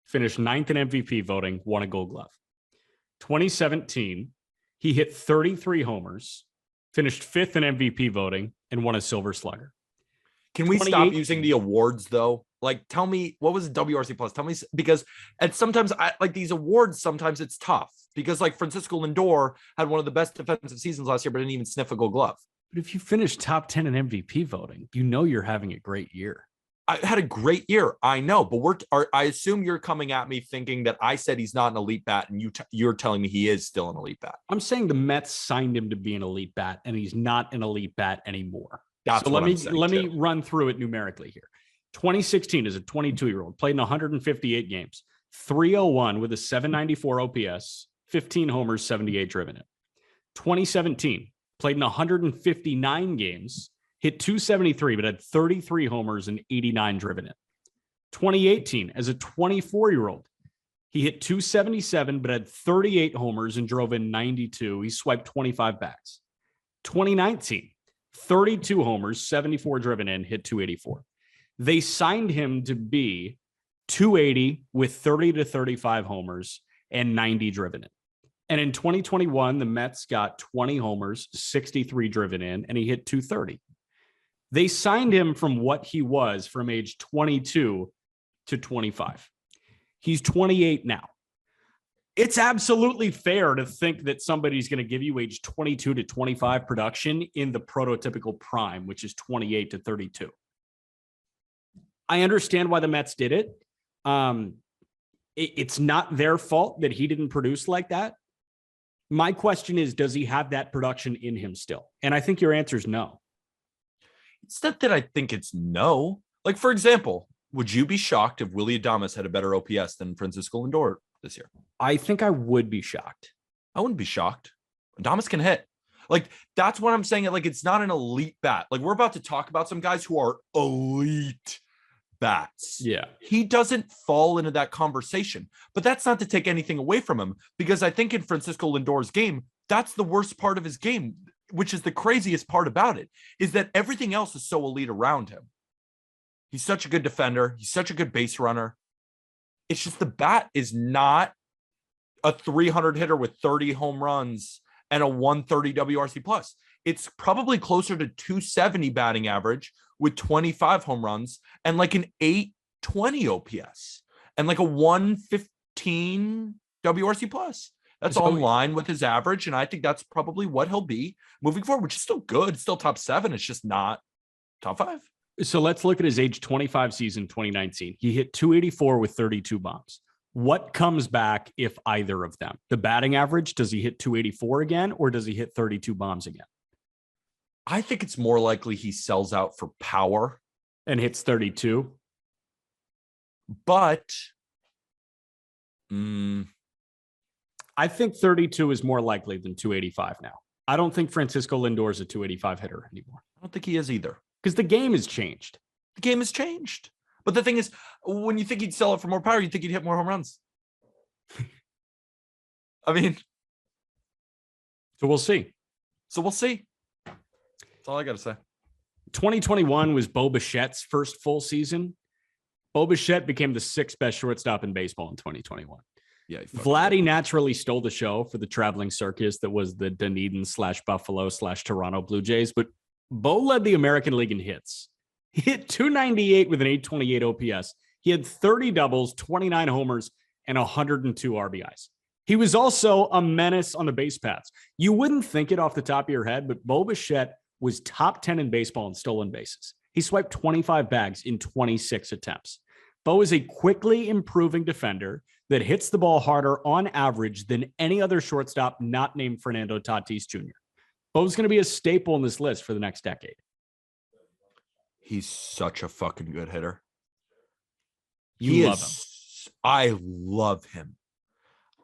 finished 9th in MVP voting, won a Gold Glove. 2017, he hit 33 homers, finished 5th in MVP voting, and won a Silver Slugger. Can we stop using the awards though? Like, tell me, what was WRC plus? Tell me, because sometimes I like these awards. Sometimes it's tough because like Francisco Lindor had one of the best defensive seasons last year, but didn't even sniff a Gold Glove. But if you finish top 10 in MVP voting, you know you're having a great year. I had a great year. I know, but I assume you're coming at me thinking that I said he's not an elite bat, and you're telling me he is still an elite bat. I'm saying the Mets signed him to be an elite bat, and he's not an elite bat anymore. That's so let me run through it numerically here. 2016 is a 22-year-old, played in 158 games, 301 with a 794 OPS, 15 homers, 78 driven in. 2017 played in 159 games, hit 273, but had 33 homers and 89 driven in. 2018 as a 24-year-old, he hit 277, but had 38 homers and drove in 92. He swiped 25 backs. 2019, 32 homers, 74 driven in, hit 284. They signed him to be 280 with 30 to 35 homers and 90 driven in. And in 2021, the Mets got 20 homers, 63 driven in, and he hit 230. They signed him from what he was from age 22 to 25. He's 28 now. It's absolutely fair to think that somebody's going to give you age 22 to 25 production in the prototypical prime, which is 28 to 32. I understand why the Mets did it. It's not their fault that he didn't produce like that. My question is, does he have that production in him still? And I think your answer is no. It's not that I think it's no. Like, for example, would you be shocked if Willy Adames had a better OPS than Francisco Lindor this year? I think I would be shocked. I wouldn't be shocked. Adames can hit. Like, that's what I'm saying. Like, it's not an elite bat. Like, we're about to talk about some guys who are elite bats. Yeah. He doesn't fall into that conversation, but that's not to take anything away from him, because I think in Francisco Lindor's game, that's the worst part of his game, which is the craziest part about it, is that everything else is so elite around him. He's such a good defender. He's such a good base runner. It's just the bat is not a 300 hitter with 30 home runs and a 130 WRC plus. It's probably closer to 270 batting average with 25 home runs and like an 820 OPS and like a 115 WRC plus. That's So- on line with his average. And I think that's probably what he'll be moving forward, which is still good. It's still top 7. It's just not top 5. So let's look at his age 25 season, 2019. He hit 284 with 32 bombs. What comes back if either of them? The batting average, does he hit 284 again, or does he hit 32 bombs again? I think it's more likely he sells out for power And hits 32? but I think 32 is more likely than 285 now. I don't think Francisco Lindor is a 285 hitter anymore I don't think he is either. because the game has changed. The game has changed. But the thing is, when you think he'd sell it for more power, you think he'd hit more home runs. I mean, So we'll see. so we'll see. That's all I got to say. 2021 was Bo Bichette's first full season. Bo Bichette became the 6th best shortstop in baseball in 2021. Yeah. Vladdy naturally stole the show for the traveling circus that was the Dunedin/Buffalo/Toronto Blue Jays, but Bo led the American League in hits. He hit 298 with an 828 OPS. He had 30 doubles, 29 homers, and 102 RBIs. He was also a menace on the base paths. You wouldn't think it off the top of your head, but Bo Bichette was top 10 in baseball in stolen bases. He swiped 25 bags in 26 attempts. Bo is a quickly improving defender that hits the ball harder on average than any other shortstop not named Fernando Tatis Jr. Bo's going to be a staple in this list for the next decade. He's such a fucking good hitter. You love him. I love him.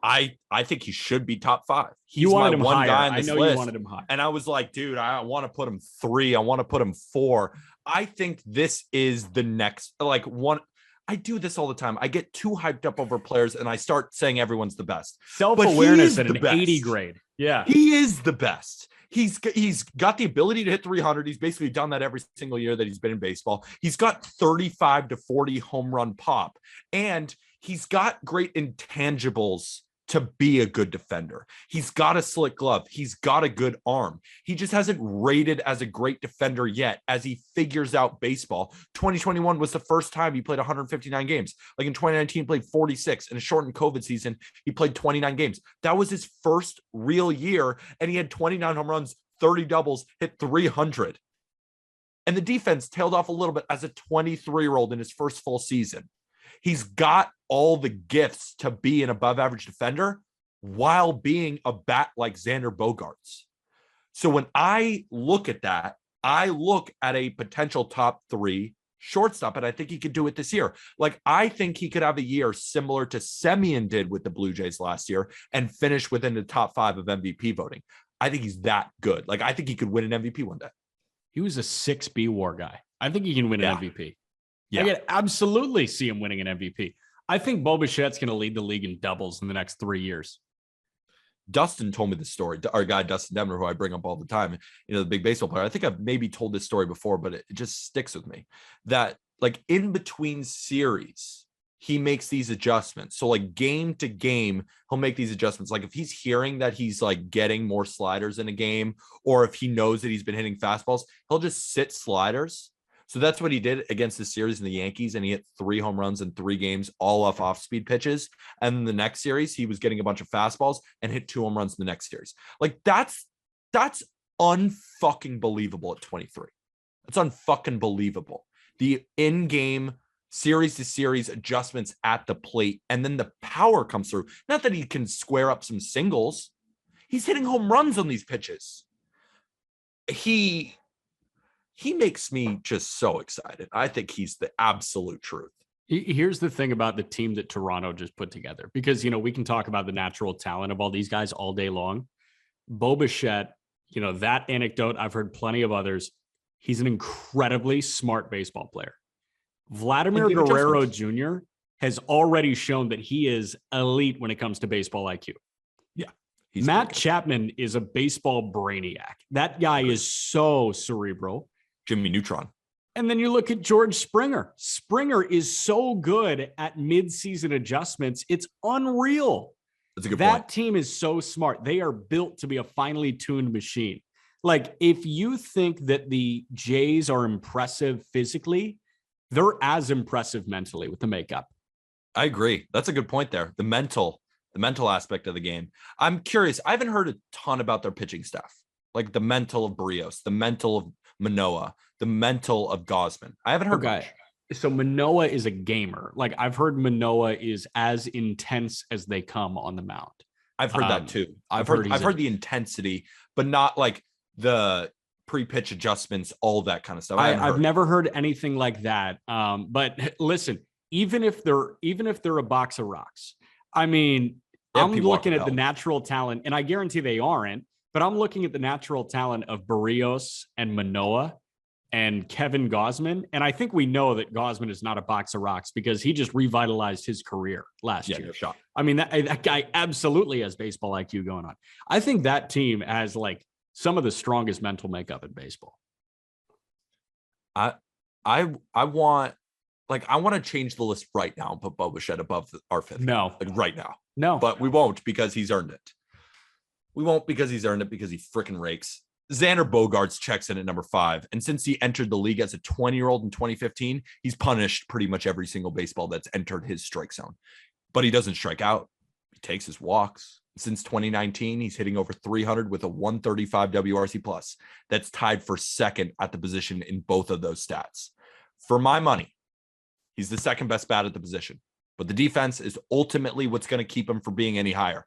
I think he should be top 5. He's You wanted him one higher. guy on I this know list. you wanted him higher. And I was like, dude, I want to put him 3. I want to put him 4. I think this is the next, like, one. I do this all the time. I get too hyped up over players and I start saying everyone's the best. Self-awareness But at he is an the 80 best. grade. Yeah. He is the best. He's got the ability to hit 300. He's basically done that every single year that he's been in baseball. He's got 35 to 40 home run pop, and he's got great intangibles to be a good defender. He's got a slick glove. He's got a good arm. He just hasn't rated as a great defender yet as he figures out baseball. 2021 was the first time he played 159 games. Like in 2019, he played 46. In a shortened COVID season, he played 29 games. That was his first real year, and he had 29 home runs, 30 doubles, hit 300. And the defense tailed off a little bit as a 23-year-old in his first full season. He's got all the gifts to be an above average defender while being a bat like Xander Bogaerts. So when I look at that, I look at a potential top 3 shortstop, and I think he could do it this year. Like, I think he could have a year similar to Semien did with the Blue Jays last year and finish within the top 5 of MVP voting. I think he's that good. Like, I think he could win an MVP one day. He was a 6B WAR guy. I think he can win an MVP. Yeah. I could absolutely see him winning an MVP. I think Bo Bichette's going to lead the league in doubles in the next 3 years. Dustin told me the story. Our guy, Dustin Demner, who I bring up all the time, the big baseball player. I think I've maybe told this story before, but it just sticks with me that, like, in between series, he makes these adjustments. So, like, game to game, he'll make these adjustments. Like, if he's hearing that he's like getting more sliders in a game, or if he knows that he's been hitting fastballs, he'll just sit sliders. So that's what he did against the series in the Yankees, and he hit 3 home runs in 3 games, all off-speed pitches. And then the next series, he was getting a bunch of fastballs and hit 2 home runs in the next series. Like, that's unfucking believable at 23. That's unfucking believable. The in-game series-to-series adjustments at the plate, and then the power comes through. Not that he can square up some singles. He's hitting home runs on these pitches. He makes me just so excited. I think he's the absolute truth. Here's the thing about the team that Toronto just put together, because, we can talk about the natural talent of all these guys all day long. Bo Bichette, that anecdote, I've heard plenty of others. He's an incredibly smart baseball player. Vladimir Guerrero Jr. has already shown that he is elite when it comes to baseball IQ. Yeah. Matt Chapman is a baseball brainiac. That guy is so cerebral. Jimmy Neutron. And then you look at George Springer. Springer is so good at midseason adjustments. It's unreal. That's a good point. That team is so smart. They are built to be a finely tuned machine. Like, if you think that the Jays are impressive physically, they're as impressive mentally with the makeup. I agree. That's a good point there. The mental aspect of the game. I'm curious. I haven't heard a ton about their pitching staff, like the mental of Barrios, the mental of Manoah, the mental of Gausman. I haven't heard much. So Manoah is a gamer. Like, I've heard Manoah is as intense as they come on the mound. I've heard that too. I've heard the intensity, but not like the pre-pitch adjustments, all that kind of stuff. I've never heard anything like that. But listen, even if they're a box of rocks, I mean, I'm looking at the natural talent, and I guarantee they aren't, but I'm looking at the natural talent of Barrios and Manoah and Kevin Gausman. And I think we know that Gausman is not a box of rocks because he just revitalized his career last year. No shot. I mean, that guy absolutely has baseball IQ going on. I think that team has like some of the strongest mental makeup in baseball. I want to change the list right now and put Bo Bichette above our fifth. No. Like right now. No. But we won't because he's earned it. We won't because he's earned it because he freaking rakes. Xander Bogaerts checks in at number 5. And since he entered the league as a 20-year-old in 2015, he's punished pretty much every single baseball that's entered his strike zone. But he doesn't strike out. He takes his walks. Since 2019, he's hitting over 300 with a 135 WRC plus. That's tied for second at the position in both of those stats. For my money, he's the second best bat at the position. But the defense is ultimately what's going to keep him from being any higher.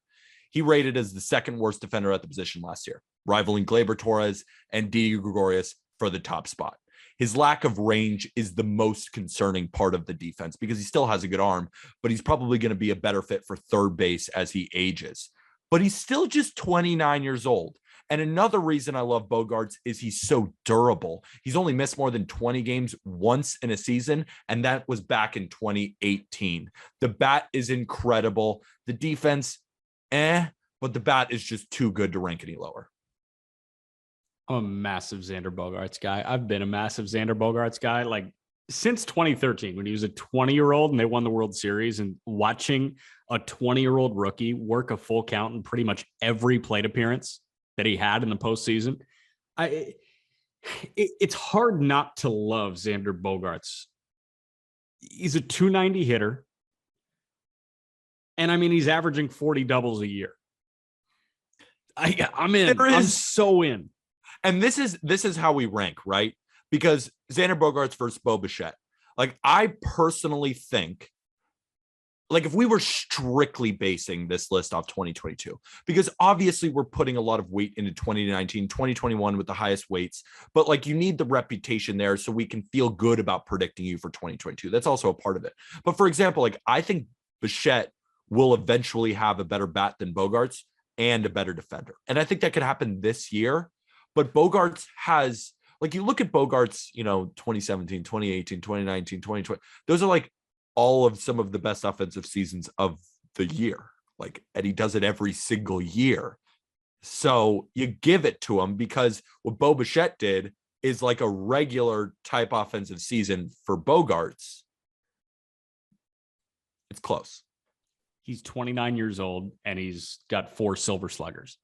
He rated as the second worst defender at the position last year, rivaling Gleyber Torres and Didi Gregorius for the top spot. His lack of range is the most concerning part of the defense because he still has a good arm, but he's probably going to be a better fit for third base as he ages. But he's still just 29 years old. And another reason I love Bogaerts is he's so durable. He's only missed more than 20 games once in a season, and that was back in 2018. The bat is incredible. The defense, but the bat is just too good to rank any lower. I'm a massive Xander Bogaerts guy. I've been a massive Xander Bogaerts guy like since 2013 when he was a 20-year-old and they won the World Series, and watching a 20-year-old rookie work a full count in pretty much every plate appearance that he had in the postseason. It's hard not to love Xander Bogaerts. He's a 290 hitter. And I mean, he's averaging 40 doubles a year. I'm in. I'm so in. And this is how we rank, right? Because Xander Bogaerts versus Bo Bichette. Like, I personally think, like, if we were strictly basing this list off 2022, because obviously we're putting a lot of weight into 2019, 2021 with the highest weights, but like, you need the reputation there so we can feel good about predicting you for 2022. That's also a part of it. But for example, like, I think Bichette will eventually have a better bat than Bogaerts and a better defender. And I think that could happen this year. But Bogaerts has, like, you look at Bogaerts, 2017, 2018, 2019, 2020, those are like all of some of the best offensive seasons of the year. Like, and he does it every single year. So you give it to him because what Bo Bichette did is like a regular type offensive season for Bogaerts. It's close. He's 29 years old and he's got 4 silver sluggers.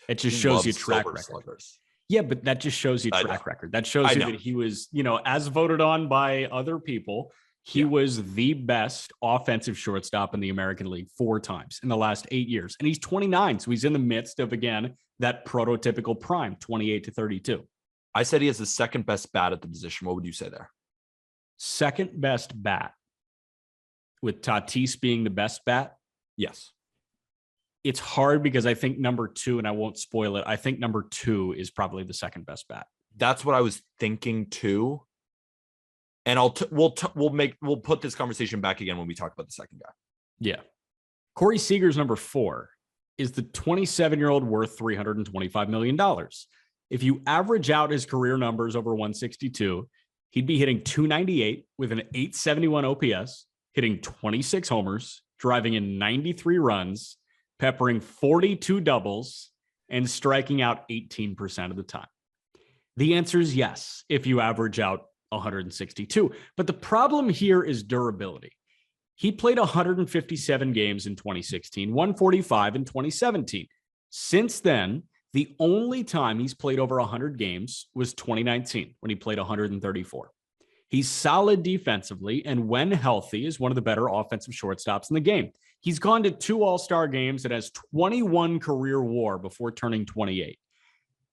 It just shows you track record. Sluggers. Yeah, but that just shows you track record. That shows you that he was, as voted on by other people, he was the best offensive shortstop in the American League 4 times in the last 8 years. And he's 29. So he's in the midst of, again, that prototypical prime, 28 to 32. I said he has the second best bat at the position. What would you say there? Second best bat, with Tatis being the best bat? Yes. It's hard because I think number 2, and I won't spoil it, I think number 2 is probably the second best bat. That's what I was thinking too. And we'll put this conversation back again when we talk about the second guy. Yeah. Corey Seager's number 4 is the 27-year-old worth $325 million. If you average out his career numbers over 162, he'd be hitting 298 with an 871 OPS, hitting 26 homers, driving in 93 runs, peppering 42 doubles, and striking out 18% of the time. The answer is yes, if you average out 162. But the problem here is durability. He played 157 games in 2016, 145 in 2017. Since then, the only time he's played over 100 games was 2019 when he played 134. He's solid defensively, and when healthy, is one of the better offensive shortstops in the game. He's gone to 2 All-Star games and has 21 career WAR before turning 28.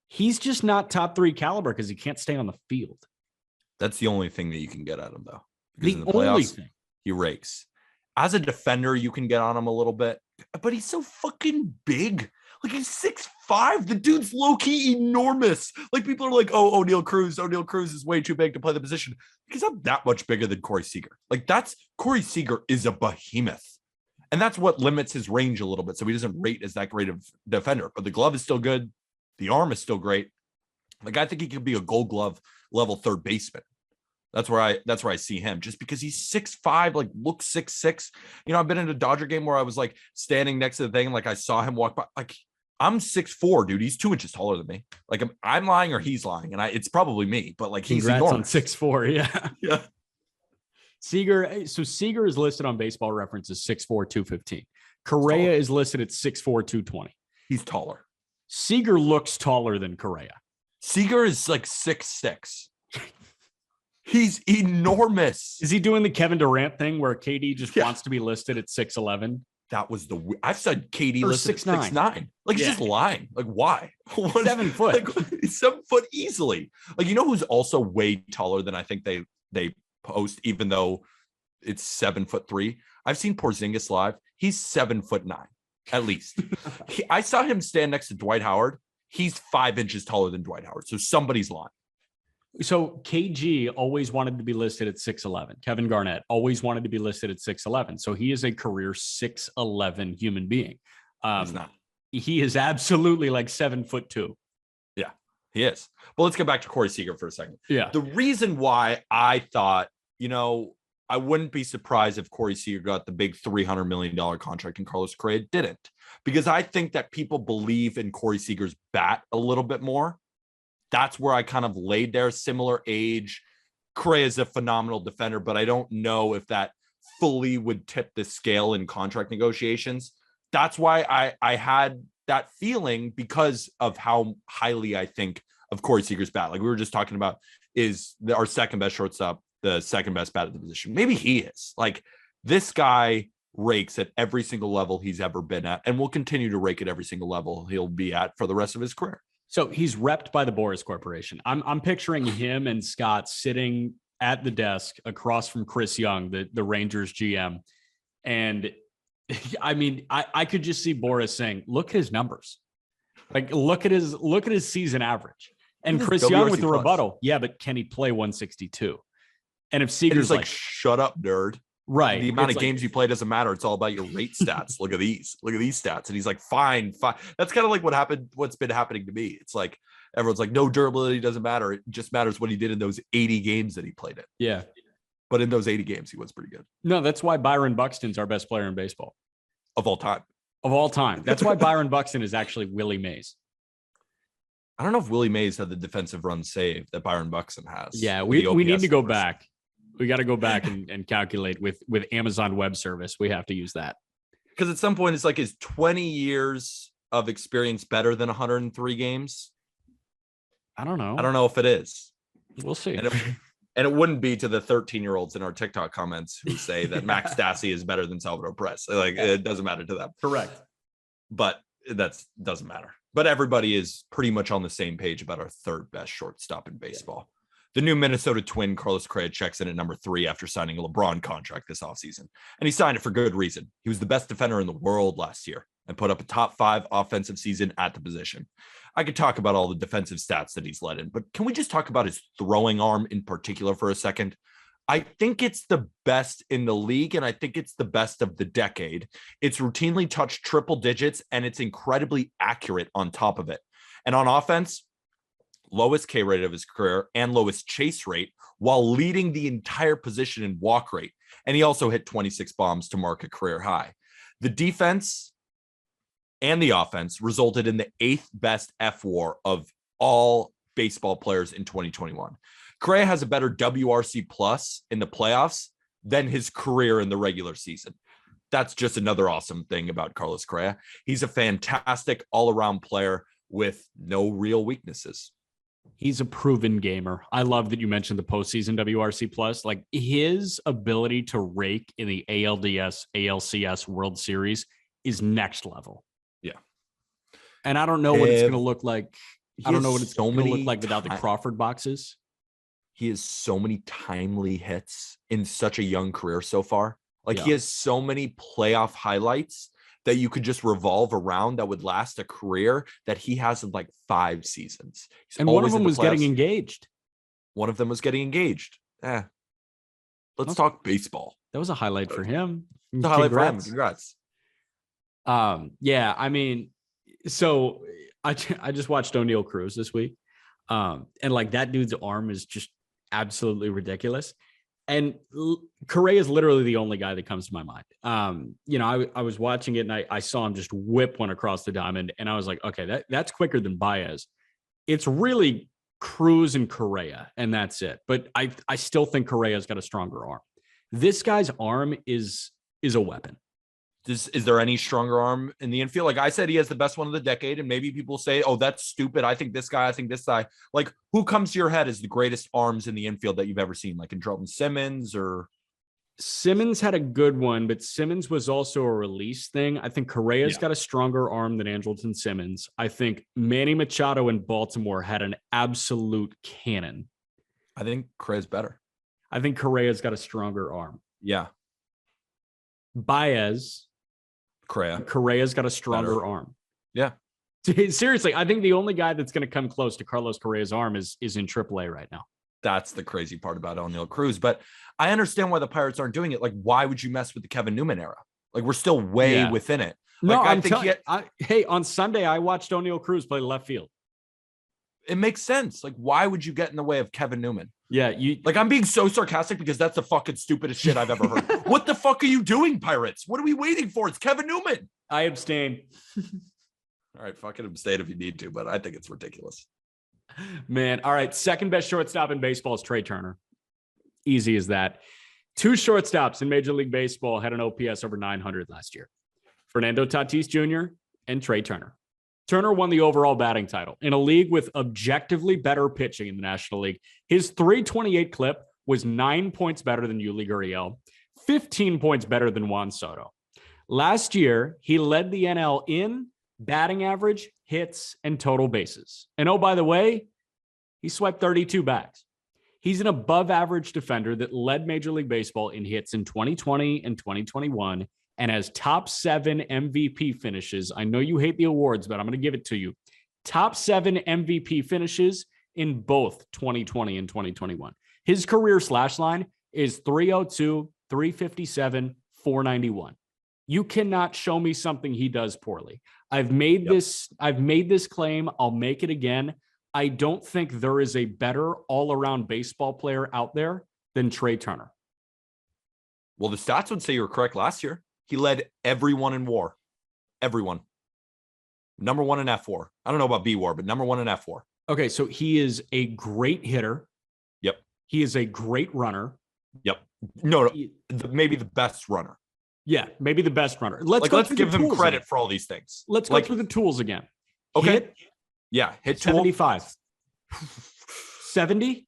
He's just not top 3 caliber because he can't stay on the field. That's the only thing that you can get at him, though. Because in the playoffs, only thing. He rakes. As a defender, you can get on him a little bit, but he's so fucking big. Like, he's 6'5". The dude's low-key enormous. Like, people are like, oh, O'Neal Cruz is way too big to play the position. He's not that much bigger than Corey Seager. Like, Corey Seager is a behemoth. And that's what limits his range a little bit. So he doesn't rate as that great of defender. But the glove is still good. The arm is still great. Like, I think he could be a Gold Glove level third baseman. That's where I see him, just because he's 6'5", like looks 6'6". You know, I've been in a Dodger game where I was like standing next to the thing, and like I saw him walk by. Like, I'm 6'4", dude. He's 2 inches taller than me. Like, I'm lying or he's lying, and it's probably me. But like, he's enormous. On 6'4", yeah. Yeah. Seager is listed on Baseball Reference as 6'4", 215. Correa is listed at 6'4", 220. He's taller. Seager looks taller than Correa. Seager is like 6'6". He's enormous. Is he doing the Kevin Durant thing where KD just wants to be listed at 6'11"? That was I've said KD listed 6'9". 6'9". Like, he's just lying. Like, why? 7 foot. Like, 7 foot easily. Like, you know who's also way taller than I think they post, even though it's 7'3"? I've seen Porzingis live. He's 7'9", at least. I saw him stand next to Dwight Howard. He's 5 inches taller than Dwight Howard. So somebody's lying. So KG always wanted to be listed at 6'11". Kevin Garnett always wanted to be listed at 6'11". So he is a career 6'11" human being. He's not. He is absolutely like 7'2". Yeah, he is. But let's get back to Corey Seager for a second. Yeah. The reason why I thought, I wouldn't be surprised if Corey Seager got the big $300 million contract and Carlos Correa didn't, because I think that people believe in Corey Seager's bat a little bit more. That's where I kind of laid there. Similar age. Correa is a phenomenal defender, but I don't know if that fully would tip the scale in contract negotiations. That's why I had that feeling, because of how highly I think of Corey Seager's bat. Like we were just talking about, is our second best shortstop the second best bat at the position? Maybe he is. Like, this guy rakes at every single level he's ever been at, and will continue to rake at every single level he'll be at for the rest of his career. So he's repped by the Boris Corporation. I'm picturing him and Scott sitting at the desk across from Chris Young, the Rangers GM. And I mean, I could just see Boris saying, look at his numbers. Like, look at his season average. And Chris Young with the rebuttal. Yeah, but can he play 162? And if Seager's like, shut up, nerd. Right. The amount of games you play doesn't matter. It's all about your rate stats. Look at these stats. And he's like, fine. That's kind of like what's been happening to me. It's like, everyone's like, no, durability doesn't matter. It just matters what he did in those 80 games that he played in. Yeah. But in those 80 games, he was pretty good. No, that's why Byron Buxton's our best player in baseball. Of all time. Of all time. That's why Byron Buxton is actually Willie Mays. I don't know if Willie Mays had the defensive run save that Byron Buxton has. Yeah, we need to go back. We got to go back and calculate with Amazon Web Service. We have to use that. Because at some point, it's like, is 20 years of experience better than 103 games? I don't know. I don't know if it is. We'll see. And it wouldn't be to the 13-year-olds in our TikTok comments who say that Max Stassi is better than Salvador Perez. Like, it doesn't matter to them. Correct. But that doesn't matter. But everybody is pretty much on the same page about our third best shortstop in baseball. The new Minnesota Twin, Carlos Correa, checks in at number 3 after signing a LeBron contract this offseason. And he signed it for good reason. He was the best defender in the world last year. and put up a top 5 offensive season at the position. I could talk about all the defensive stats that he's led in, but can we just talk about his throwing arm in particular for a second? I think it's the best in the league, and I think it's the best of the decade. It's routinely touched triple digits, and it's incredibly accurate on top of it. And on offense, lowest K rate of his career and lowest chase rate, while leading the entire position in walk rate. And he also hit 26 bombs to mark a career high. The defense and the offense resulted in the 8th best FWAR of all baseball players in 2021. Correa has a better WRC plus in the playoffs than his career in the regular season. That's just another awesome thing about Carlos Correa. He's a fantastic all-around player with no real weaknesses. He's a proven gamer. I love that you mentioned the postseason WRC plus. Like, his ability to rake in the ALDS, ALCS World Series is next level. Yeah. And I don't know what it's going to look like. I don't know what it's going to look like without the Crawford boxes. He has so many timely hits in such a young career so far. Like, he has so many playoff highlights that you could just revolve around that would last a career that he has in like 5 seasons. And one of them was getting engaged. One of them was getting engaged. Let's talk baseball. That was a highlight for him. It's a highlight for him. Congrats. Yeah, I mean, so I just watched O'Neal Cruz this week. And like, that dude's arm is just absolutely ridiculous. And Correa is literally the only guy that comes to my mind. You know, I was watching it and I saw him just whip one across the diamond, and I was like, okay, that's quicker than Baez. It's really Cruz and Correa, and that's it. But I still think Correa's got a stronger arm. This guy's arm is a weapon. Is there any stronger arm in the infield? Like I said, he has the best one of the decade, and maybe people say, oh, that's stupid. I think this guy, I think this guy. Like, who comes to your head as the greatest arms in the infield that you've ever seen? Like, in Andrelton Simmons or? Simmons had a good one, but Simmons was also a release thing. I think Correa's got a stronger arm than Andrelton Simmons. I think Manny Machado in Baltimore had an absolute cannon. I think Correa's better. I think Correa's got a stronger arm. Yeah. Baez. Correa's got a stronger arm. Yeah. Seriously, I think the only guy that's going to come close to Carlos Correa's arm is in AAA right now. That's the crazy part about O'Neal Cruz. But I understand why the Pirates aren't doing it. Like, why would you mess with the Kevin Newman era? Like, we're still way within it. Like, no, hey, on Sunday, I watched O'Neal Cruz play left field. It makes sense. Like, why would you get in the way of Kevin Newman? Yeah, I'm being so sarcastic because that's the fucking stupidest shit I've ever heard. What the fuck are you doing, Pirates? What are we waiting for? It's Kevin Newman. I abstain. All right, fucking abstain if you need to, but I think it's ridiculous. Man, all right. Second best shortstop in baseball is Trey Turner. Easy as that. 2 shortstops in Major League Baseball had an OPS over 900 last year. Fernando Tatis Jr. and Trey Turner. Turner won the overall batting title in a league with objectively better pitching in the National League. His 328 clip was 9 points better than Yuli Gurriel, 15 points better than Juan Soto. Last year, he led the NL in batting average, hits, and total bases. And oh, by the way, he swept 32 bags. He's an above-average defender that led Major League Baseball in hits in 2020 and 2021 and has top 7 MVP finishes. I know you hate the awards, but I'm going to give it to you. Top 7 MVP finishes in both 2020 and 2021. His career slash line is 302, 357, 491. You cannot show me something he does poorly. I've made this claim. I'll make it again. I don't think there is a better all-around baseball player out there than Trey Turner. Well, the stats would say you were correct last year. He led everyone in WAR. Everyone. Number 1 in F4. I don't know about B WAR, but number 1 in F4. Okay, so he is a great hitter. Yep. He is a great runner. Yep. No, maybe the best runner. Yeah, maybe the best runner. Let's give him credit for all these things. Let's go through the tools again. Okay. Hit 75. 70?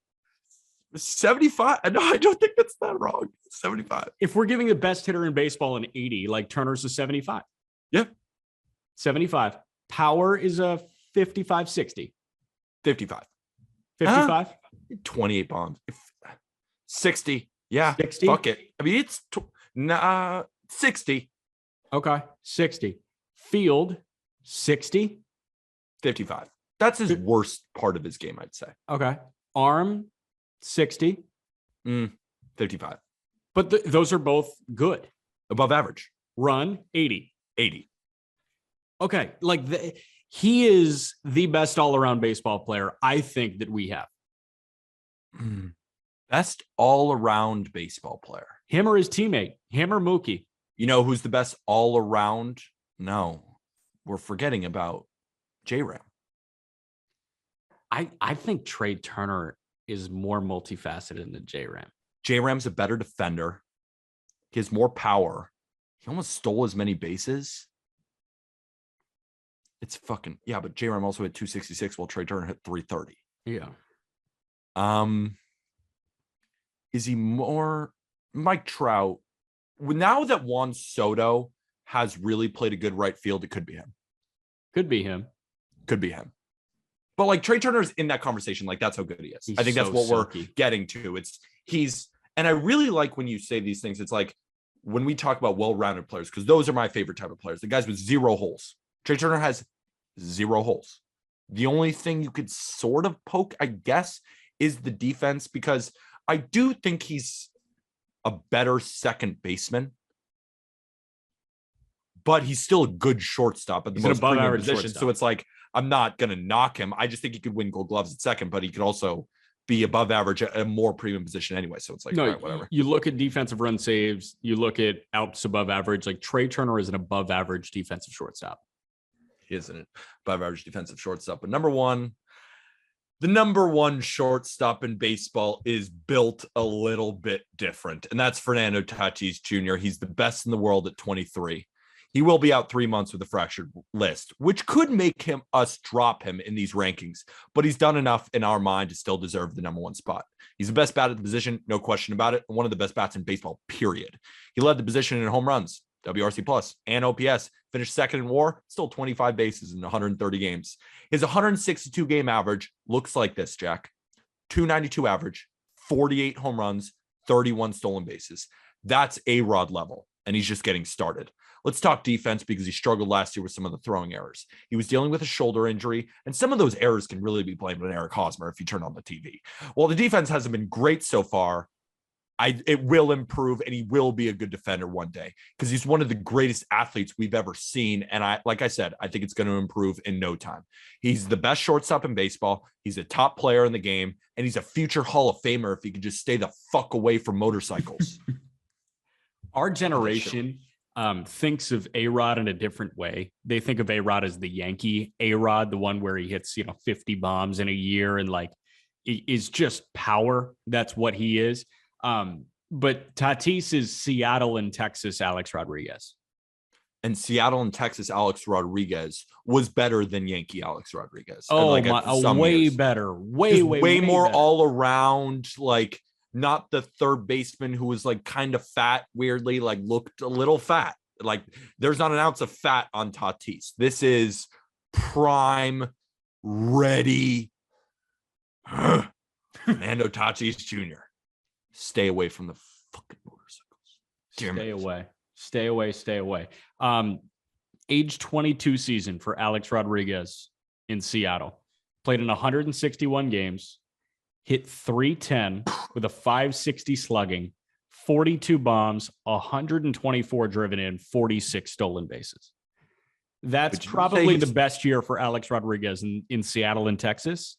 75? No, I don't think that's that wrong. 75. If we're giving the best hitter in baseball an 80, like Turner's a 75. Yeah. 75. Power is a 55, 60. 55. 55? 28 bombs. 60. Yeah. 60? Fuck it. I mean, it's 60. Okay. 60. Field, 60. 55. That's his worst part of his game, I'd say. Okay. Arm, 60. 55. But those are both good. Above average. Run, 80. 80. Okay. Like he is the best all-around baseball player I think that we have. Best all-around baseball player. Him or his teammate. Him or Mookie. You know who's the best all-around? No. We're forgetting about J-Ram. I think Trey Turner is more multifaceted than J-Ram. J-Ram's a better defender. He has more power. He almost stole as many bases. It's fucking yeah, but J-Ram also hit 266 while Trey Turner hit 330. Yeah. Is he more Mike Trout? Now that Juan Soto has really played a good right field, it could be him. Could be him. Could be him. But like Trey Turner's in that conversation, like that's how good he is. I think that's what we're getting to. And I really like when you say these things. It's like when we talk about well-rounded players, because those are my favorite type of players. The guys with zero holes. Trey Turner has 0 holes. The only thing you could sort of poke, I guess, is the defense, because I do think he's a better second baseman. But he's still a good shortstop at the most premium position. Shortstop. So it's like, I'm not going to knock him. I just think he could win Gold Gloves at second, but he could also be above average at a more premium position anyway. So it's like, all right, whatever. You look at defensive run saves, you look at outs above average. Like Trey Turner is an above average defensive shortstop. He isn't above average defensive shortstop. But the number one shortstop in baseball is built a little bit different. And that's Fernando Tatis Jr. He's the best in the world at 23. He will be out 3 months with a fractured wrist, which could make us drop him in these rankings. But he's done enough in our mind to still deserve the number one spot. He's the best bat at the position, no question about it. One of the best bats in baseball, period. He led the position in home runs, WRC plus, and OPS. Finished second in WAR, still 25 bases in 130 games. His 162 game average looks like this, Jack. 292 average, 48 home runs, 31 stolen bases. That's A-Rod level, and he's just getting started. Let's talk defense, because he struggled last year with some of the throwing errors. He was dealing with a shoulder injury, and some of those errors can really be blamed on Eric Hosmer if you turn on the TV. While the defense hasn't been great so far, it will improve, and he will be a good defender one day, because he's one of the greatest athletes we've ever seen. And like I said, I think it's going to improve in no time. He's the best shortstop in baseball. He's a top player in the game, and he's a future Hall of Famer if he could just stay the fuck away from motorcycles. Our generation thinks of A-Rod in a different way. They think of A-Rod as the Yankee A-Rod, the one where he hits, 50 bombs in a year and like is just power. That's what he is. But Tatis is Seattle and Texas Alex Rodriguez. And Seattle and Texas Alex Rodriguez was better than Yankee Alex Rodriguez. Oh, way better. Way more better. All around, like not the third baseman who was like kind of fat, weirdly, like looked a little fat. Like there's not an ounce of fat on Tatis. This is prime, ready. Fernando Tatis Jr. Stay away from the fucking motorcycles. Stay away. Age 22 season for Alex Rodriguez in Seattle. Played in 161 games, hit 310 with a 560 slugging, 42 bombs, 124 driven in, 46 stolen bases. That's probably the best year for Alex Rodriguez in Seattle and Texas.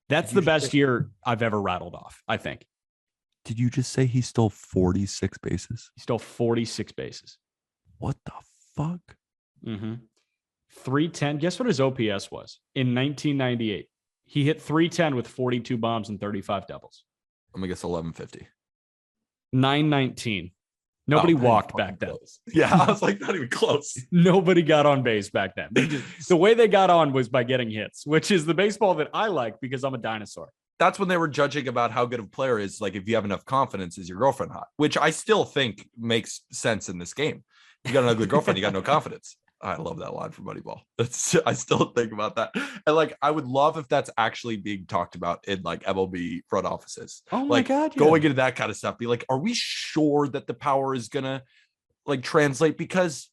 That's the best year I've ever rattled off, I think. Did you just say he stole 46 bases? He stole 46 bases. What the fuck? 310. Guess what his OPS was in 1998? He hit 310 with 42 bombs and 35 doubles. I'm going to guess 1150. 919. Nobody walked back then. Yeah, I was like, not even close. Nobody got on base back then. The way they got on was by getting hits, which is the baseball that I like because I'm a dinosaur. That's when they were judging about how good of a player is. Like, if you have enough confidence, is your girlfriend hot? Which I still think makes sense in this game. You got an ugly girlfriend, you got no confidence. I love that line from Moneyball. I still think about that. And like, I would love if that's actually being talked about in like MLB front offices. Oh my God. Yeah. Going into that kind of stuff, be like, are we sure that the power is going to like translate? Because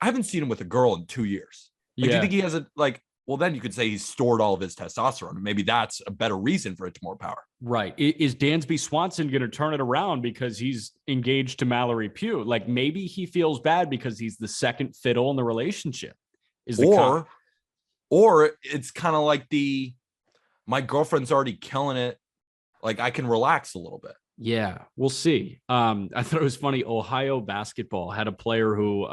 I haven't seen him with a girl in 2 years. Like, do you think he has well, then you could say he's stored all of his testosterone. Maybe that's a better reason for it to more power. Right. Is Dansby Swanson going to turn it around because he's engaged to Mallory Pugh? Like, maybe he feels bad because he's the second fiddle in the relationship. Or it's kind of like my girlfriend's already killing it. Like, I can relax a little bit. Yeah, we'll see. I thought it was funny. Ohio basketball had a player who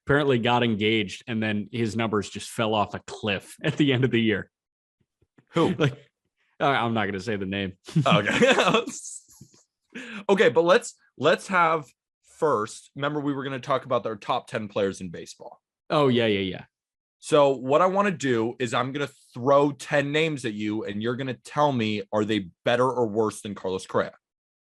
apparently got engaged, and then his numbers just fell off a cliff at the end of the year. Who? Like, I'm not going to say the name. Okay. Okay, but let's have first. Remember, we were going to talk about our top 10 players in baseball. Oh, yeah. So what I want to do is I'm going to throw 10 names at you, and you're going to tell me, are they better or worse than Carlos Correa?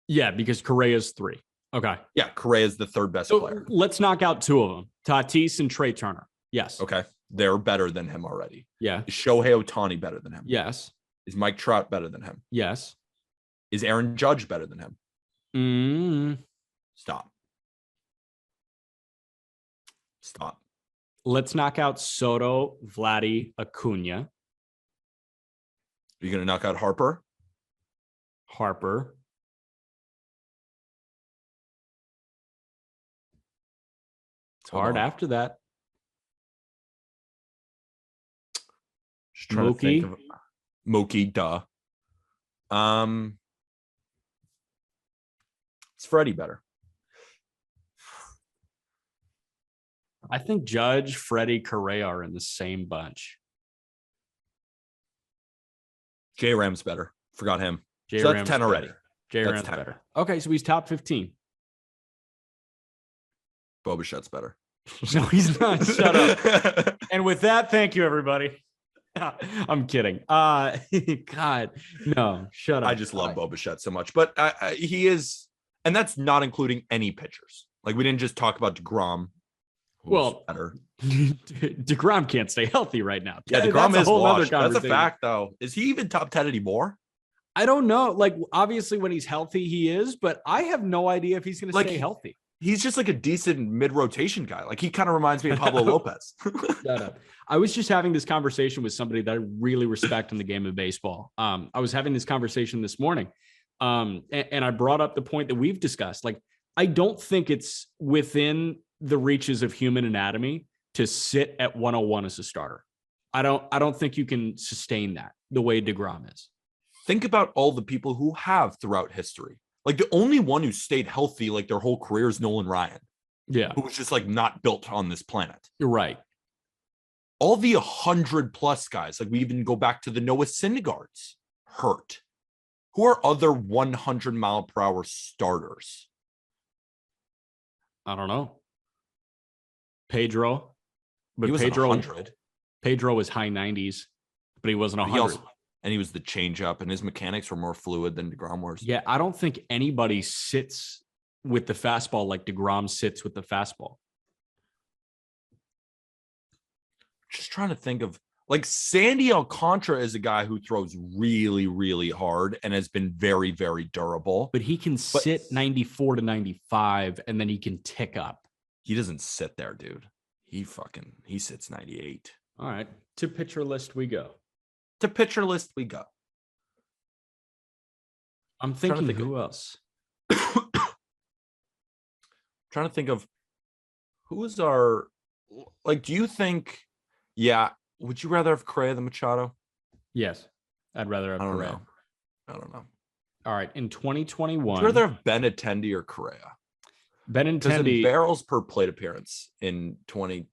Yeah, because Correa's 3. Okay. Yeah, Correa is the third best player. Let's knock out 2 of them. Tatis and Trey Turner. Yes. Okay. They're better than him already. Yeah. Is Shohei Ohtani better than him? Yes. Is Mike Trout better than him? Yes. Is Aaron Judge better than him? Stop. Let's knock out Soto, Vladdy, Acuna. Are you going to knock out Harper? It's hard after that. Just trying to think of Mookie, duh. Is Freddie better? I think Judge, Freddie, Correa are in the same bunch. J-Ram's better. Forgot him. So that's 10 already. J-Ram's better. Okay, so he's top 15. Bo Bichette's better. No, he's not. Shut up. And with that, thank you, everybody. I'm kidding. God, no, shut up. I just love Bo Bichette so much. But he is, and that's not including any pitchers. Like, we didn't just talk about DeGrom. Well, better. DeGrom can't stay healthy right now. Yeah, DeGrom is washed. That's a fact, though. Is he even top 10 anymore? I don't know. Like, obviously, when he's healthy, he is. But I have no idea if he's going to stay healthy. He's just like a decent mid-rotation guy. Like, he kind of reminds me of Pablo Lopez. Shut up. I was just having this conversation with somebody that I really respect in the game of baseball. I was having this conversation this morning, and I brought up the point that we've discussed. Like, I don't think it's within the reaches of human anatomy to sit at 101 as a starter. I don't think you can sustain that the way DeGrom is. Think about all the people who have throughout history. Like, the only one who stayed healthy like their whole career is Nolan Ryan. Yeah. Who was just like not built on this planet. You're right. All the 100+ guys, like we even go back to the Noah Syndergaards, hurt. Who are other 100-mile-per-hour starters? I don't know. Pedro. But he was Pedro 100. Pedro was high 90s, but he wasn't 100. And he was the changeup, and his mechanics were more fluid than DeGrom was. Yeah, I don't think anybody sits with the fastball like DeGrom sits with the fastball. Just trying to think of, like, Sandy Alcantara is a guy who throws really, really hard and has been very, very durable. But he can sit 94 to 95, and then he can tick up. He doesn't sit there, dude. He sits 98. All right, to pitcher list we go. I'm thinking who else? Trying to think of who is our, like, do you think, would you rather have Correa than Machado? Yes, I'd rather have Correa. I don't know. All right, in 2021. Would you rather have Benintendi or Correa? Benintendi. Barrels per plate appearance in 20.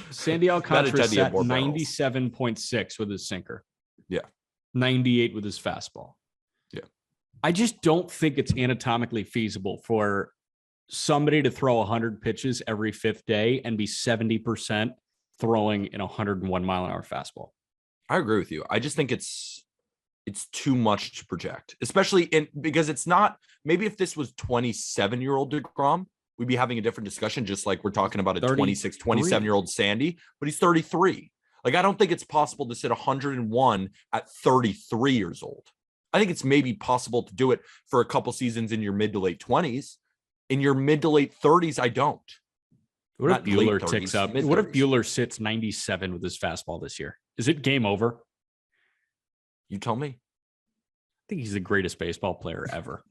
Sandy Alcantara sat 97.6 with his sinker. Yeah. 98 with his fastball. Yeah. I just don't think it's anatomically feasible for somebody to throw 100 pitches every 5th day and be 70% throwing in a 101-mile-an-hour fastball. I agree with you. I just think it's too much to project, especially because it's not, maybe if this was 27-year-old DeGrom, we'd be having a different discussion, just like we're talking about a 26, 27-year-old Sandy, but he's 33. Like, I don't think it's possible to sit 101 at 33 years old. I think it's maybe possible to do it for a couple seasons in your mid to late 20s. In your mid to late 30s, I don't. What if Not late Bueller 30s, ticks up? mid-30s. What if Bueller sits 97 with his fastball this year? Is it game over? You tell me. I think he's the greatest baseball player ever.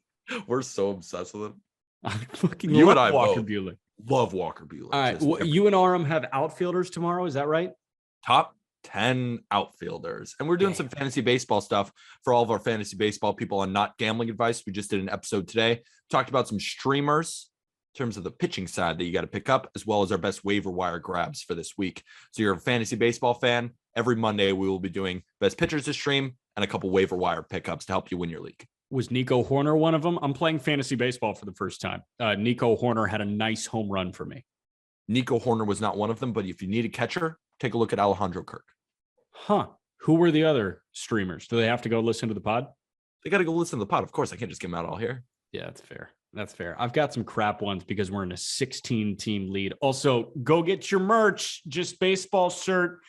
We're so obsessed with him. I fucking You love and I Walker both. Bueller. Love Walker Bueller. All right, you and Aram have outfielders tomorrow. Is that right? Top 10 outfielders. And we're doing some fantasy baseball stuff for all of our fantasy baseball people on Not Gambling Advice. We just did an episode today. Talked about some streamers in terms of the pitching side that you got to pick up, as well as our best waiver wire grabs for this week. So you're a fantasy baseball fan. Every Monday, we will be doing best pitchers to stream and a couple waiver wire pickups to help you win your league. Was Nico Horner one of them? I'm playing fantasy baseball for the first time. Nico Horner had a nice home run for me. Nico Horner was not one of them, but if you need a catcher, take a look at Alejandro Kirk. Huh. Who were the other streamers? Do they have to go listen to the pod? They got to go listen to the pod. Of course, I can't just get them out all here. Yeah, that's fair. That's fair. I've got some crap ones because we're in a 16-team lead. Also, go get your merch. Just Baseball shirt.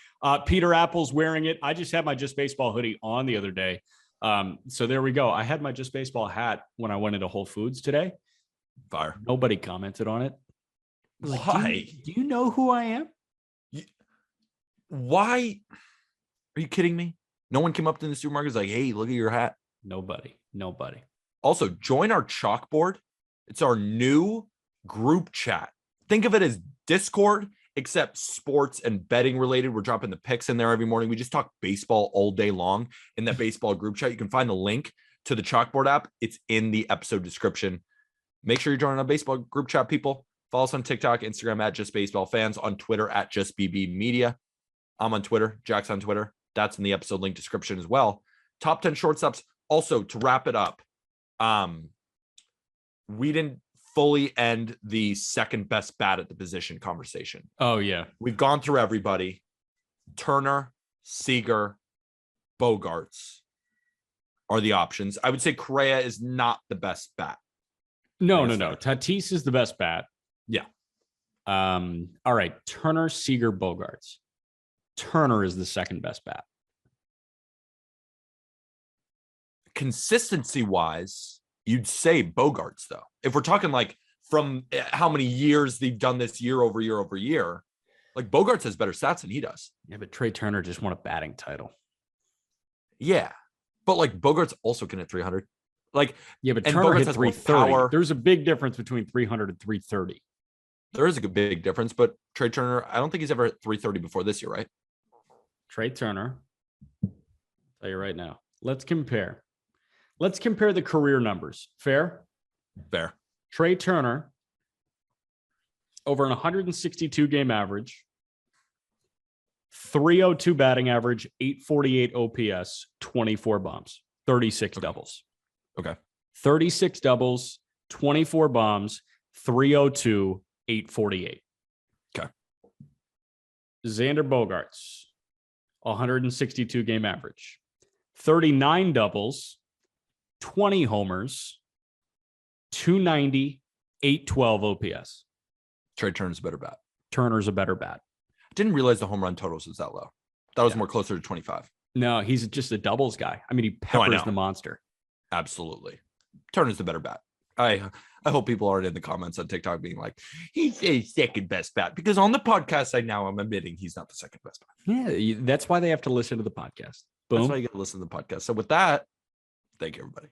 Peter Apple's wearing it. I just had my Just Baseball hoodie on the other day. So there we go. I had my Just Baseball hat when I went into Whole Foods today. Fire. Nobody commented on it. Why? Do you know who I am? Why? Are you kidding me? No one came up to the supermarket and was like, hey, look at your hat. Nobody. Also, join our chalkboard. It's our new group chat. Think of it as Discord, except sports and betting related. We're dropping the picks in there every morning. We just talk baseball all day long in that baseball group chat. You can find the link to the chalkboard app. It's in the episode description. Make sure you're joining our baseball group chat, people. Follow us on TikTok, Instagram at Just Baseball Fans, on Twitter at Just BB Media. I'm on Twitter. Jack's on Twitter. That's in the episode link description as well. Top 10 shortstops. Also, to wrap it up, we didn't fully end the second best bat at the position conversation. Oh, yeah. We've gone through everybody. Turner, Seager, Bogarts are the options. I would say Correa is not the best bat. No. Tatis is the best bat. Yeah. All right. Turner, Seager, Bogarts. Turner is the second best bat. Consistency wise, you'd say Bogarts, though. If we're talking like from how many years they've done this year over year, like Bogarts has better stats than he does. Yeah, but Trey Turner just won a batting title. Yeah. But like Bogarts also can hit 300. Like, yeah, but and Turner Bogarts hit has more 330. power. There's a big difference between 300 and 330. There is a big difference, but Trey Turner, I don't think he's ever hit 330 before this year, right? Trey Turner. I'll tell you right now. Let's compare the career numbers. Fair? Fair. Trey Turner, over an 162 game average, 302 batting average, 848 OPS, 24 bombs, 36 doubles. Okay. 36 doubles, 24 bombs, 302, 848. Okay. Xander Bogaerts, 162 game average, 39 doubles, 20 homers, 290, 812 OPS. Trey Turner's a better bat. Turner's a better bat. Didn't realize the home run totals was that low. That was more closer to 25. No, he's just a doubles guy. I mean, he peppers the monster. Absolutely. Turner's the better bat. I hope people aren't in the comments on TikTok being like, he's a second best bat, because on the podcast I now I'm admitting he's not the second best bat. Yeah, that's why they have to listen to the podcast. Boom. That's why you got to listen to the podcast. So with that, thank you, everybody.